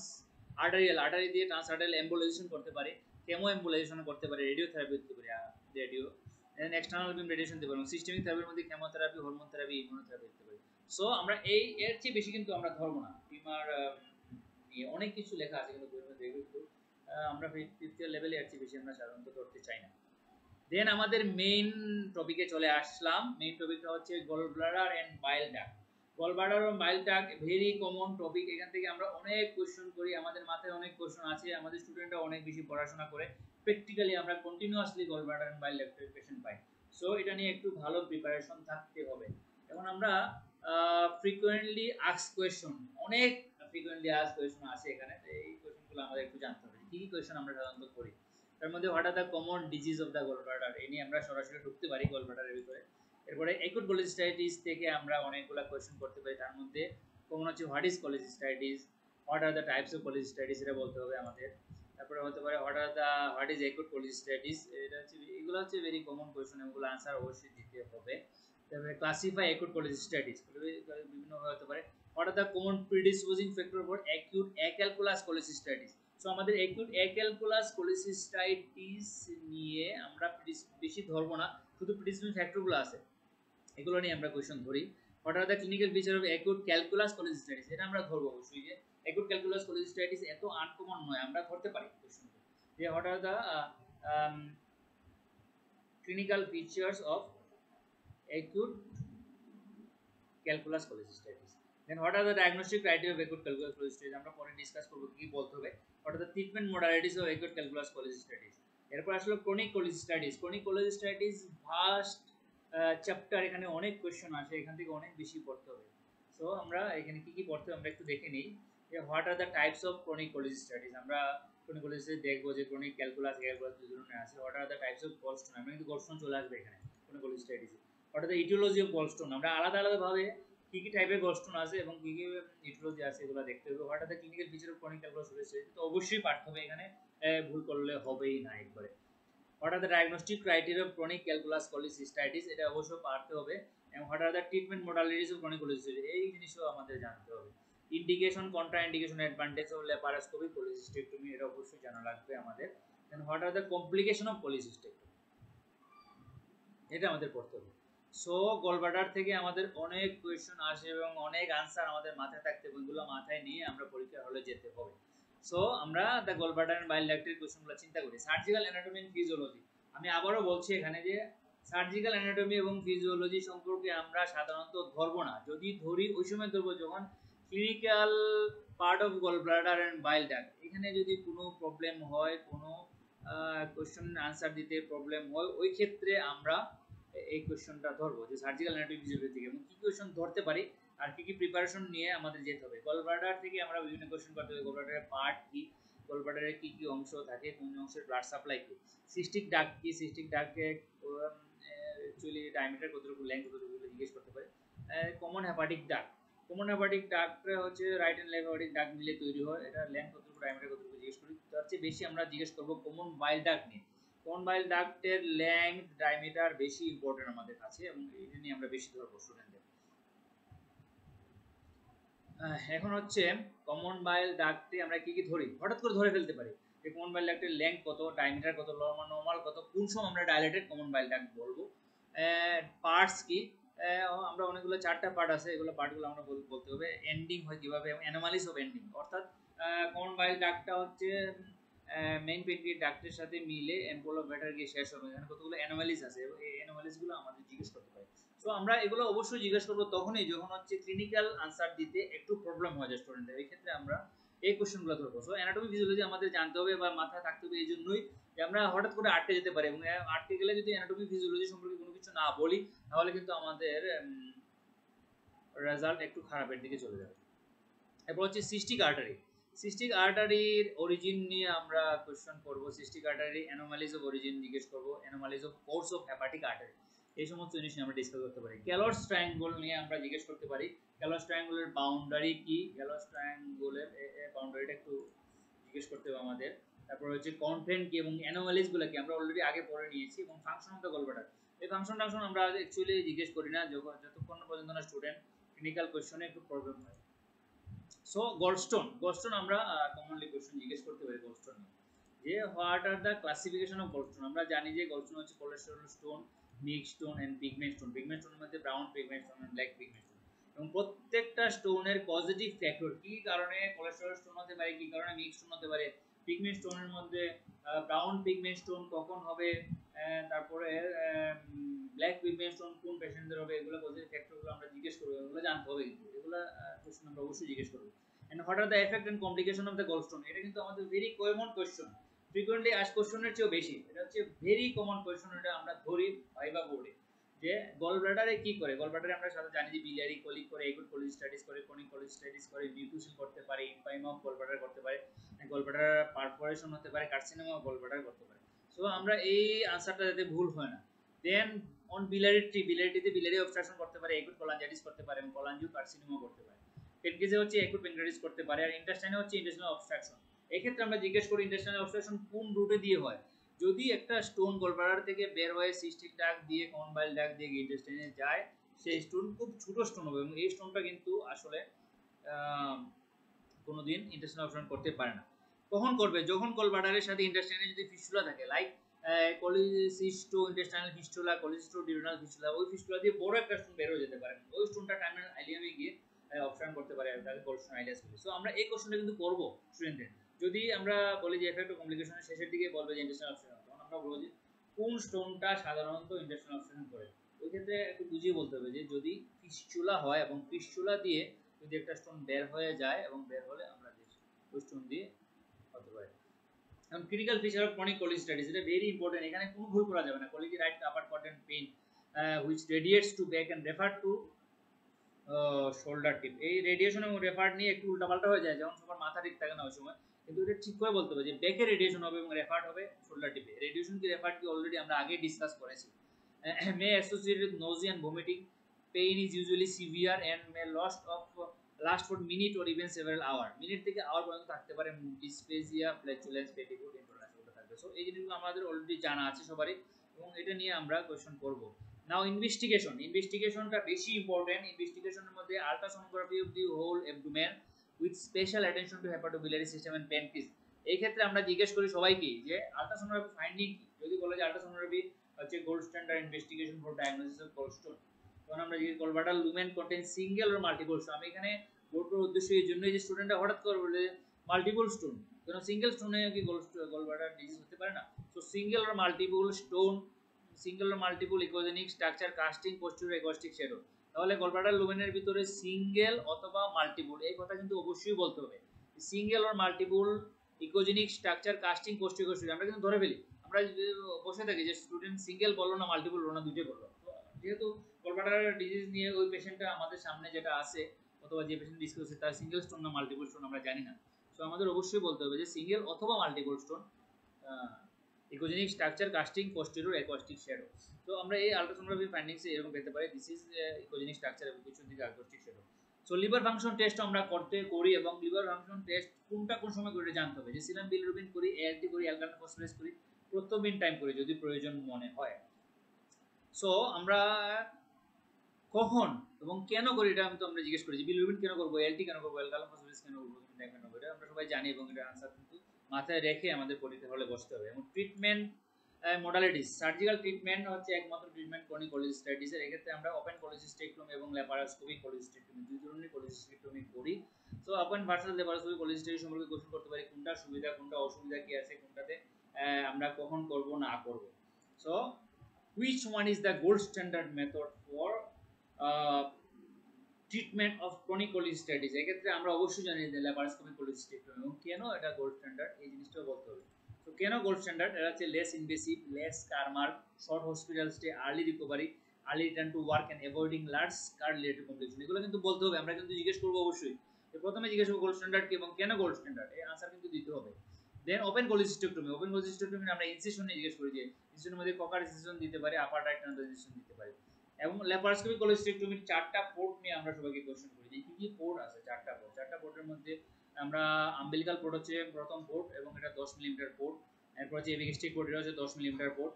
আর্টারি দিয়ে ট্রান্স আর্টারিয়াল এম্বোলাইজেশন করতে পারি, কেমো এম্বোলাইজেশন করতে পারি, রেডিওথেরাপি দিতে পারি, radio then external beam radiation দিতে পারি। সিস্টেমিক থেরাপির মধ্যে কেমোথেরাপি, হরমোন থেরাপি, ইমিউনোথেরাপি দিতে পারি। সো আমরা এর চেয়ে বেশি কিন্তু আমরা ধরবো না। টিউমার অনেক কিছু লেখা আছে কিন্তু আমরা ফিফথ ইয়ার লেভেলে এর চেয়ে বেশি আমরা সাধারণত ধরতে চাই না। দেন আমাদের মেইন টপিকে চলে আসলাম। মেইন টপিকটা হচ্ছে gall bladder and bile duct. Gall bladder এবং bile duct very common topic. এখান থেকে আমরা অনেক কোশ্চেন করি, আমাদের মাথায় অনেক কোশ্চেন আছে, আমাদের স্টুডেন্টরা অনেক বেশি পড়াশোনা করে প্র্যাকটিক্যালি আমরা continuously gall bladder and bile ডাক্টের পেশেন্ট পাই। সো এটা নিয়ে একটু ভালো প্রিপারেশন থাকতে হবে। এখন আমরা ফ্রিকোয়েন্টলি আস্ক কোয়েশ্চন, অনেক ফ্রিকোয়েন্টলি আস্ক কোয়েশ্চন আছে এখানে। এই কোয়েশ্চনগুলো আমাদের একটু জানতে হবে কি কি কোয়েশ্চন আমরা সাধারণত করি। তার মধ্যে what are the common disease of the gall bladder, এই নিয়ে আমরা সরাসরি ঢুকতে পারি গল ব্লাডারের ভিতরে। এরপরে অ্যাকুট কোলিসিস্টাইটিস থেকে আমরা অনেকগুলো কোয়েশ্চন করতে পারি। তার মধ্যে কমন হচ্ছে what is cholecystitis, what are the types of cholecystitis, এটা বলতে হবে আমাদের। তারপরে হতে পারে হোয়াট ইজ অ্যাকুট কোলিসিস্টাইটিস, এটা হচ্ছে, এগুলো হচ্ছে ভেরি কমন কোয়েশ্চন, এগুলো আনসার অবশ্যই দিতে হবে। তারপরে ক্লাসিফাই অ্যাকুট কোলিসিস্টাইটিস, বিভিন্ন হতে পারে। What are the common predisposing factor for acute acalculous cholecystitis. So আমাদের অ্যাকিউট অ্যাক্যালকুলাস কোলিসিস্টাইটিস নিয়ে আমরা বেশি ধরবো না, শুধু প্রিডিসপোজিং ফ্যাক্টরগুলো আছে এগুলো নিয়ে আমরা কোশ্চেন ধরি। What are the clinical feature of acute calculus cholecystitis, এটা আমরা ধরবো অবশ্যই যে অ্যাকিউট ক্যালকুলাস কোলিসিস্টাইটিস এত আনকমন নয়, আমরা ধরতে পারি কোশ্চেন যে what are the clinical features of acute calculus cholecystitis. Then what are the diagnostic criteria of acute calculus cholecystitis, আমরা পরে ডিসকাস করব কি বলতে হবে। What are the treatment modalities of acute calculus cholecystitis. এরপর আসলে chronic cholecystitis. Chronic cholecystitis vast chapter, এখানে অনেক কোশ্চেন আসে, এখান থেকে অনেক বেশি পড়তে হবে। সো আমরা এখানে কি কি পড়তে হবে আমরা একটু দেখে নিই যে what are the types of chronic cholecystitis. আমরা ক্রনিক কোলিসিস্টাইটিস দেখবো যে ক্রনিক ক্যালকুলাস দুই ধরনের আছে। What are the types of gallstone, আমরা কিন্তু গলস্টোন চলে আসবে এখানে chronic cholecystitis. What are the aetiology of gallstone, আমরা আলাদা আলাদা ভাবে কি কি টাইপের গলস্টোন আছে এবং কি কি ইটিওলজি আছে এগুলো দেখতে হবে। What are the clinical feature of chronic calculous cholecystitis, তো অবশ্যই পাঠতে হবে এখানে, ভুল করলে হবেই না একবারে। What are the diagnostic criteria of chronic calculous cholecystitis, এটা অবশ্যই পারতে হবে। এবং what are the treatment modalities of chronic cholecystitis, এই জিনিসও আমাদের জানতে হবে। Indication, contra indication, advantage of laparoscopy, cholecystectomy, এটা অবশ্যই জানা লাগবে আমাদের। Then what are the complication of cholecystectomy, এটা আমাদের পড়তে হবে। সো গলব্লাডার থেকে আমাদের অনেক কোয়েশ্চন আসে এবং অনেক আনসার আমাদের মাথায় থাকতে হবে, ওইগুলো মাথায় নিয়ে আমরা পরীক্ষার হলে যেতে হবে। সো আমরা দ্য গলব্লাডার এন্ড বাইল ডাক্টের কোয়েশ্চনগুলো চিন্তা করি। সার্জিক্যাল অ্যানাটমি এন্ড ফিজিওলজি, আমি আবারও বলছি এখানে যে সার্জিক্যাল অ্যানাটমি এবং ফিজিওলজি সম্পর্কে আমরা সাধারণত ধরবো না, যদি ধরি ওই সময় ধরবো যখন clinical part of gallbladder and bile duct, এখানে যদি কোনো প্রবলেম হয়, কোনো কোয়েশ্চন আনসার দিতে প্রবলেম হয়, ওই ক্ষেত্রে আমরা এই কোয়েশ্চনটা ধরবো যে সার্জিক্যাল অ্যানাটমি ফিজিওলজি থেকে এবং কি কোয়েশ্চন ধরতে পারি আর কি কি প্রিপারেশন নিয়ে আমাদের যেতে হবে। গলব্লাডার থেকে আমরা বিভিন্ন কোয়েশ্চন করতে হবে, গলব্লাডারের পার্ট কি, গলব্লাডারের কি কি অংশ থাকে, কোন অংশের ব্লাড সাপ্লাই কি, সিস্টিক ডাক্ট কি, সিস্টিক ডাক্টে অ্যাকচুয়ালি ডায়ামিটার কতটুকু, লেন্থ কতটুকু জিজ্ঞেস করতে পারে। Common hepatic duct, common hepatic duct হচ্ছে right and left hepatic duct মিলে তৈরি হয়, এটা লেন্থ কতটুকু, ডায়ামিটার কতটুকু জিজ্ঞেস করি। তার চেয়ে বেশি আমরা জিজ্ঞেস করব কমন বাইল ডাক্ট নিয়ে। কমন বাইল ডাক্টের লেন্থ, ডায়ামিটার বেশি ইম্পর্টেন্ট আমাদের কাছে এবং এটা নিয়ে আমরা বেশি ধরবো স্টুডেন্টদের। এখন হচ্ছে কমন বাইল ডাক্টে আমরা কি কি ধরি, হঠাৎ করে ধরে ফেলতে পারি যে কমন বাইল ডাক্টের লেন্থ কত, ডায়ামিটার কত, নরমাল কত, কোন সময় আমরা ডাইলেটেড কমন বাইল ডাক্ট বলবো। পার্টস কি, আমরা অনেকগুলো 4টা পার্ট আছে, এগুলো পার্টগুলো আমরা বলতে হবে। এন্ডিং হয় কিভাবে এবং অ্যানোমালিস অফ এন্ডিং, অর্থাৎ কমন বাইল ডাক্টটা হচ্ছে মেইন পেনক্রিয়াস ডাক্টের সাথে মিলে এম্পল অফ ব্যাটার গিয়ে শেষ হবে, এখানে কতগুলো অ্যানোমালিস আছে এবং এই অ্যানোমালিসগুলো আমাদের জিজ্ঞেস করতে পারে। সো আমরা এগুলো অবশ্যই জিজ্ঞেস করবো তখনই যখন হচ্ছে ক্লিনিক্যাল আনসার দিতে একটু প্রবলেম হয় যায় স্টুডেন্টের, এই ক্ষেত্রে আমরা এই কোশ্চেনগুলো ধরবো। সো অ্যানাটমি ফিজিওলজি আমাদের জানতে হবে বা মাথায় থাকতে হবে, এই জন্যই যে আমরা হঠাৎ করে আটকে যেতে পারি এবং আটকে গেলে যদি অ্যানাটমি ফিজিওলজি সম্পর্কে কোনো কিছু না বলি তাহলে কিন্তু আমাদের রেজাল্ট একটু খারাপের দিকে চলে যাবে। এরপর হচ্ছে সিস্টিক আর্টারি, সিস্টিক আর্টারির অরিজিন নিয়ে আমরা কোশ্চেন করব। Cystic artery anomalies of origin জিজ্ঞেস করব, anomalies of course of hepatic artery, এই সমস্ত জিনিস নিয়ে আমরা ডিসকাস করতে পারি। গ্যালোস ট্রায়াঙ্গল নিয়ে আমরা জিজ্ঞেস করতে পারি, গ্যালোস ট্রায়াঙ্গলের বাউন্ডারি কি, গ্যালোস ট্রায়াঙ্গলের বাউন্ডারিটা একটু জিজ্ঞেস করতে হবে আমাদের। তারপর হচ্ছে কন্টেন্ট কি এবং অ্যানোমালিজ গুলো কি আমরা অলরেডি আগে পড়ে নিয়েছি, এবং ফাংশন অফ দ্য গলব্লাডার, এই ফাংশন আমরা অ্যাকচুয়ালি জিজ্ঞেস করি না যতক্ষণ পর্যন্ত না স্টুডেন্ট ক্লিনিক্যাল কোশ্চেনে একটু প্রবলেম হয়। সো গলস্টোন আমরা কমনলি কোশ্চেন জিজ্ঞেস করতে পারি গলস্টোন নিয়ে, যে what are the classification of gallstone. আমরা জানি যে গলস্টোন হচ্ছে cholesterol stone, mixed stone and pigment stone. Pigment স্টোনের মধ্যে brown pigment stone and black pigment stone, এবং প্রত্যেকটা স্টোনের পজিটিভ ফ্যাক্টর কি কারণে কোলেস্টেরল স্টোন হতে পারে, কি কারণে মিক্সড স্টোন হতে পারে, পিগমেন্ট স্টোনের মধ্যে ব্রাউন পিগমেন্ট স্টোন কখন হবে, তারপরে ব্ল্যাক পিগমেন্ট স্টোন কোন পেশেন্টদের হবে, এগুলো পজিটিভ ফ্যাক্টরগুলো আমরা জিজ্ঞেস করবো, এগুলো জানতে হবে কিন্তু এগুলো কোশ্চেন আমরা অবশ্যই জিজ্ঞেস করবো। And what are the effect and complication of the gallstone, এটা কিন্তু আমাদের very common question, frequently asked কোশ্চেনের চেয়েও বেশি, এটা হচ্ছে ভেরি কমন কোশ্চেন, এটা আমরা ধরি ভাইবা বোর্ডে যে গল ব্লাডারে কি করে। গল ব্লাডারে আমরা সাধারণত জানি যে biliary colic করে, acute cholecystitis করে, chronic cholecystitis করে, mucosal করতে পারে, empyema of gallbladder করতে পারে, gallbladder perforation হতে পারে, carcinoma of gallbladder করতে পারে। সো আমরা এই আনসারটা যাতে ভুল হয় না। দেন অন biliary tree, biliary তে biliary obstruction করতে পারে, acute cholangitis করতে পারে, এবং cholangiocarcinoma করতে পারে। পেনক্রিয়াসে হচ্ছে acute pancreatitis করতে পারে, আর ইন্টেস্টাইনে হচ্ছে intestinal obstruction। এই ক্ষেত্রে আমরা জিজ্ঞেস করি intestinal obstruction কোন রুটে দিয়ে হয়। যদি একটা স্টোন গলব্লাডার থেকে বের হয়ে সিস্টিক ডাক দিয়ে কমন বাইল ডাক দিয়ে ইন্টেস্টাইনে যায়, সেই স্টোন খুব ছোট স্টোন হবে, এবং এই স্টোনটা কিন্তু আসলে কোনোদিন ইন্টেস্টাইনাল অবস্ট্রাকশন করতে পারে না। কখন করবে? যখন গলব্লাডারের সাথে ইন্টেস্টাইনে যদি ফিস্টুলা থাকে, like cholecysto intestinal fistula, cholecysto duodenal fistula, ওই ফিস্টুলা দিয়ে বড় একটা স্টোন বের হয়ে যেতে পারে, ওই স্টোনটা টার্মিনাল আইলিয়ামে গিয়ে অবস্ট্রাকশন করতে পারে, তাকে গলস্টোন আইলিয়াস বলে। সো আমরা এই কোশ্চেনটা কিন্তু করব স্টুডেন্টদের, যদি আমরা বলি যে এফেক্ট অফ কমপ্লিকেশনের শেষের দিকে বলবে যে ইন্টেস্টাইনাল অবস্ট্রাকশন, তখন আমরা বলবো যে কোন স্টোনটা সাধারণত ইন্টেস্টাইনাল অবস্ট্রাকশন করে। ওই ক্ষেত্রে একটু বুঝিয়ে বলতে হবে যে যদি ফিস্টুলা হয় এবং ফিস্টুলা দিয়ে যদি একটা স্টোন বের হয়ে যায়, এবং বের হলে আমরা ওই স্টোন দিয়ে হতে পারে। এখন critical feature of chronic cholecystitis, এটা ভেরি ইম্পর্টেন্ট, এখানে কোনো ভুল করা যাবে না। Colic right upper quadrant pain which radiates to back and refer to shoulder tip. এই রেডিয়েশন এবং রেফার নিয়ে একটু উল্টাপাল্টা হয়ে যায়, যেমন সবার মাথা ঠিক থাকে না ওই সময়, কিন্তু এটা ঠিক করে বলতে হবে যে ব্যাকে রেডিয়েশন হবে এবং রেফার হবে শোল্ডার টিপে। রেডিয়েশন কি রেফার কি অলরেডি আমরা আগে ডিসকাস করেছি। May associated with nausea and vomiting, pain is usually severe and may last for minute or even several hour, minute থেকে আওয়ার পর্যন্ত থাকতে পারে। ডিসপেজিয়া, ফ্ল্যাচুলেন্স, পেটিকোট, ইন্টলারেন্স এগুলো থাকবে। সো এই জিনিসগুলো আমাদের অলরেডি জানা আছে সবারই, এবং এটা নিয়ে আমরা কোশ্চেন করব। নাও ইনভেস্টিগেশনটা বেশি ইম্পর্টেন্ট। ইনভেস্টিগেশনের মধ্যে ultrasonography of the whole abdomen with special attention to hepatobiliary system and pancreas. এই ক্ষেত্রে আমরা জিজ্ঞেস করি সবাইকে যে আল্ট্রাসোনোগ্রাফি ফাইন্ডিং কি। যদি বলে যে আল্ট্রাসোনোগ্রাফি হচ্ছে gold standard investigation for diagnosis of gallstone, তখন আমরা জিজ্ঞেস gallbladder lumen contain single or multiple stone. আমি এখানে বোর্ডের উদ্দেশ্য এই জন্যই যে স্টুডেন্টরা হঠাৎ করে বলে মাল্টিপল স্টোন, কারণ সিঙ্গেল স্টোনে কি গলব্লাডার ডিজিজ হতে পারে না। So single or multiple stone, single or multiple echogenic structure, casting, posterior, acoustic shadow. তাহলে গলব্লাডার লুমেনের ভিতরে সিঙ্গেল অথবা মাল্টিপল, এই কথা কিন্তু অবশ্যই বলতে হবে। Single or multiple echogenic structure, casting, posterior, acoustic. আমরা কিন্তু ধরে ফেলি, আমরা বসে থাকি যে স্টুডেন্ট সিঙ্গেল বললো না মাল্টিপল বললো না, দুটোই বললো। যেহেতু গলব্লাডার ডিজিজ নিয়ে ওই পেশেন্টটা আমাদের সামনে যেটা আছে, অথবা যে পেশেন্ট ডিসকাস করছে তার সিঙ্গেল স্টোন না মাল্টিপল স্টোন আমরা জানি না। সো আমাদের অবশ্যই বলতে হবে যে সিঙ্গেল অথবা multiple stone, echogenic structure, casting, posterior, acoustic shadow. তো আমরা এই আল্ট্রাসোনোগ্রাফি ফাইন্ডিংস এরকম পেতে পারি, দিস ইজ ইকোজেনিক স্ট্রাকচার এবং পিছন দিকে acoustic shadow. So liver function test আমরা করি, এবং লিভার ফাংশন টেস্ট কোনটা কোন সময় করে জানতে হবে, যে সিরাম বিলিরুবিন করি, এএলটি করি, অ্যালকালাইন ফসফেট করি, প্রত্যেকদিন টাইম করি যদি প্রয়োজন মনে হয়। সো আমরা কখন এবং কেন করি এটা আমি তো আমরা জিজ্ঞেস করি, যে বিলিরুবিন কেন করবো, এএলটি কেন করবো, অ্যালকালাইন ফসফেট কেন করবো, কেন করবো, এটা আমরা সবাই জানি, এবং এটা আনসার কিন্তু মাথায় রেখে আমাদের পরীক্ষা হলে বসতে হবে। এবং ট্রিটমেন্ট মডালিটিস, সার্জিক্যাল ট্রিটমেন্ট হচ্ছে একমাত্র ট্রিটমেন্ট ক্রনিক কোলিসিস্টাইটিসের। এক্ষেত্রে আমরা ওপেন কোলিসিস্টেক্টমি এবং ল্যাপারোস্কোপি কোলিসিস্টেক্টমি, দুই ধরনের কোলিসিস্টেক্টমি করি। So open versus laparoscopy cholecystitis সম্পর্কে কোশ্চেন করতে পারি, কোনটা সুবিধা কোনটা অসুবিধা কি আছে, কোনটাতে আমরা কখন করব না করব। So which one is the gold standard method for treatment of chronic cholecystitis? এক্ষেত্রে আমরা অবশ্যই জানি যে ল্যাপারোস্কোপি কোলিসিস্টেক্টমি, এবং কেন এটা গোল্ড স্ট্যান্ডার্ড এই জিনিসটাও বলতে হবে। তো কেন গোল্ড স্ট্যান্ডার্ড? এটা হচ্ছে less invasive, less scar mark, short hospital stay, early recovery, early return to work and avoiding large scar related complication. এগুলো কিন্তু বলতে হবে, আমরা কিন্তু জিজ্ঞেস করবো অবশ্যই। প্রথমে জিজ্ঞেস করবো গোল্ড স্ট্যান্ডার্ড কি এবং কেন গোল্ড স্ট্যান্ডার্ড, এই আনসার কিন্তু দিতে হবে। দেন ওপেন কোলিসিস্টেক্টমি, ওপেন কোলিসিস্টেক্টমি আমরা ইনসিশন নিয়ে জিজ্ঞেস করি, যে ইনসিশনের মধ্যে ককার ইনসিশন দিতে পারে, আপার রাইট হ্যান্ড ইনসিশন দিতে পারে। এবং ল্যাপারোস্কোপি কোলিসিস্টেক্টমির চারটা পোর্ট নিয়ে আমরা সবাইকে কোশ্চেন করি, যে কি কি পোর্ট আছে। চারটা পোর্টের মধ্যে আমরা আম্বিলিকাল পোর্ট হচ্ছে প্রথম পোর্ট, এবং এটা 10 মিলিমিটার পোর্ট। এরপর হচ্ছে এপিগ্যাস্ট্রিক পোর্ট, এটা হচ্ছে 10 millimetre port.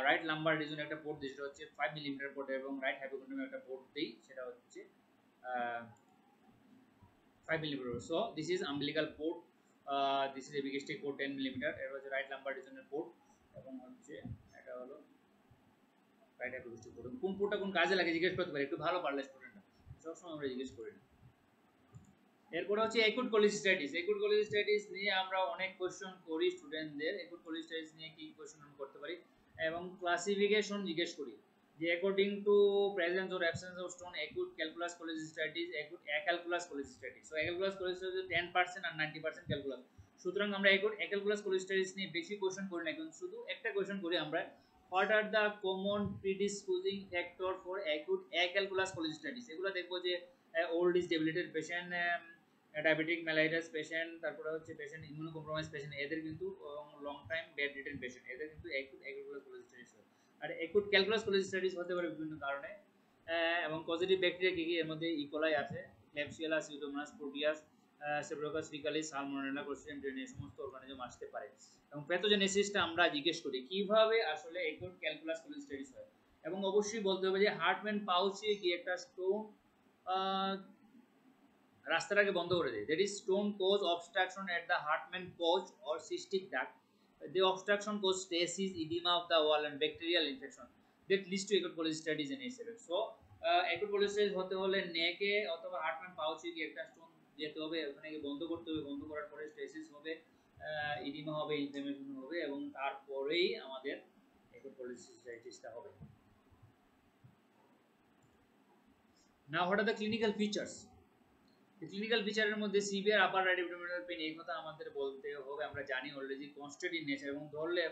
Right lumber reason একটা পোর্ট দিই, সেটা হচ্ছে 5 মিলিমিটার পোর্ট, এবং রাইট হাইপোকন্ড্রিয়াম একটা পোর্ট দিই, সেটা হচ্ছে 5 millimetre. So this is umbilical port, this is epigastric port 10 millimetre, এর হচ্ছে রাইট লাম্বার রিজনের পোর্ট, এবং হচ্ছে এটা হলো রাইট হাইপোকন্ড্রিয়াম পোর্ট। কোন পোর্টটা কোন কাজে লাগে জিজ্ঞেস করতে পারি, একটু ভালো পারলে স্টুডেন্টরা, সবসময় আমরা জিজ্ঞেস করি না। এরপর হচ্ছে একুট কোলিসিস্টাইটিস। একুট কোলিসিস্টাইটিস নিয়ে আমরা অনেক কোশ্চেন করি স্টুডেন্টদের। একুট কোলিসিস্টাইটিস নিয়ে কি কোশ্চেন আমরা করতে পারি? এবং ক্লাসিফিকেশন জিজ্ঞেস করি যে according to presence or absence of stone acute calculous cholecystitis acute acalculous cholecystitis. So acalculous cholecystitis 10% আর 90% ক্যালকুলাস। সুতরাং আমরা অ্যাকুট অ্যাক্যালকুলাস কোলেজিস্টাইটিস নিয়ে বেশি কোশ্চেন করি না, কিন্তু শুধু একটা কোশ্চেন করি আমরা, what are the common predisposing factor for acute acalculous cholecystitis. এগুলো দেখবো যে old is debilitated patient, diabetic mellitus patient, তারপরে হচ্ছে পেশেন্ট ইমিউনো কম্প্রোমাইজ পেশেন্ট, এদের কিন্তু long time bed ridden patient, এদের কিন্তু অ্যাকুট অ্যাক্যালকুলাস কোলেজিস্টাইটিস হয়। আর অ্যাকুট ক্যালকুলাস কোলেজিস্টাইটিস হতে পারে বিভিন্ন কারণে, এবং পজিটিভ ব্যাকটেরিয়া কি কি এর মধ্যে ইকোলাই আছে, Klebsiella, Pseudomonas, Proteus, Streptococcus faecalis, Salmonella, Clostridium টেনিয়া, এই সমস্ত অর্গানিজম আসতে পারে। এবং প্যাথোজেনেসিসটা আমরা জিজ্ঞেস করি কিভাবে আসলে অ্যাকুট ক্যালকুলাস কোলেজিস্টাইটিস হয়। এবং অবশ্যই বলতে হবে যে হার্টম্যান পাউচে কি একটা স্টোন রাস্তাটাকে বন্ধ করে দেয়, that is stone cause obstruction at the Hartmann cause or cystic duct, the obstruction cause stasis, edema of the wall and bacterial infection that leads to acute cholecystitis in itself. So acute cholecystitis হতে হলে নেকে অথবা হার্টম্যান পাউচে গিয়ে একটা স্টোন যেতে হবে, ওখানে গিয়ে বন্ধ করতে হবে, বন্ধ করার পরে স্টেসিস হবে, ইডিমা হবে, ইনফ্লামেশন হবে, এবং তারপরেই আমাদের acute cholecystitis হবে। Now what are the clinical features? Clinical ফিচারের মধ্যে severe upper right abdominal pain, এই কথা আমাদের বলতে হবে, আমরা জানি অলরেডি কনস্ট্যান্ট ইন নেচার এবং ধরলে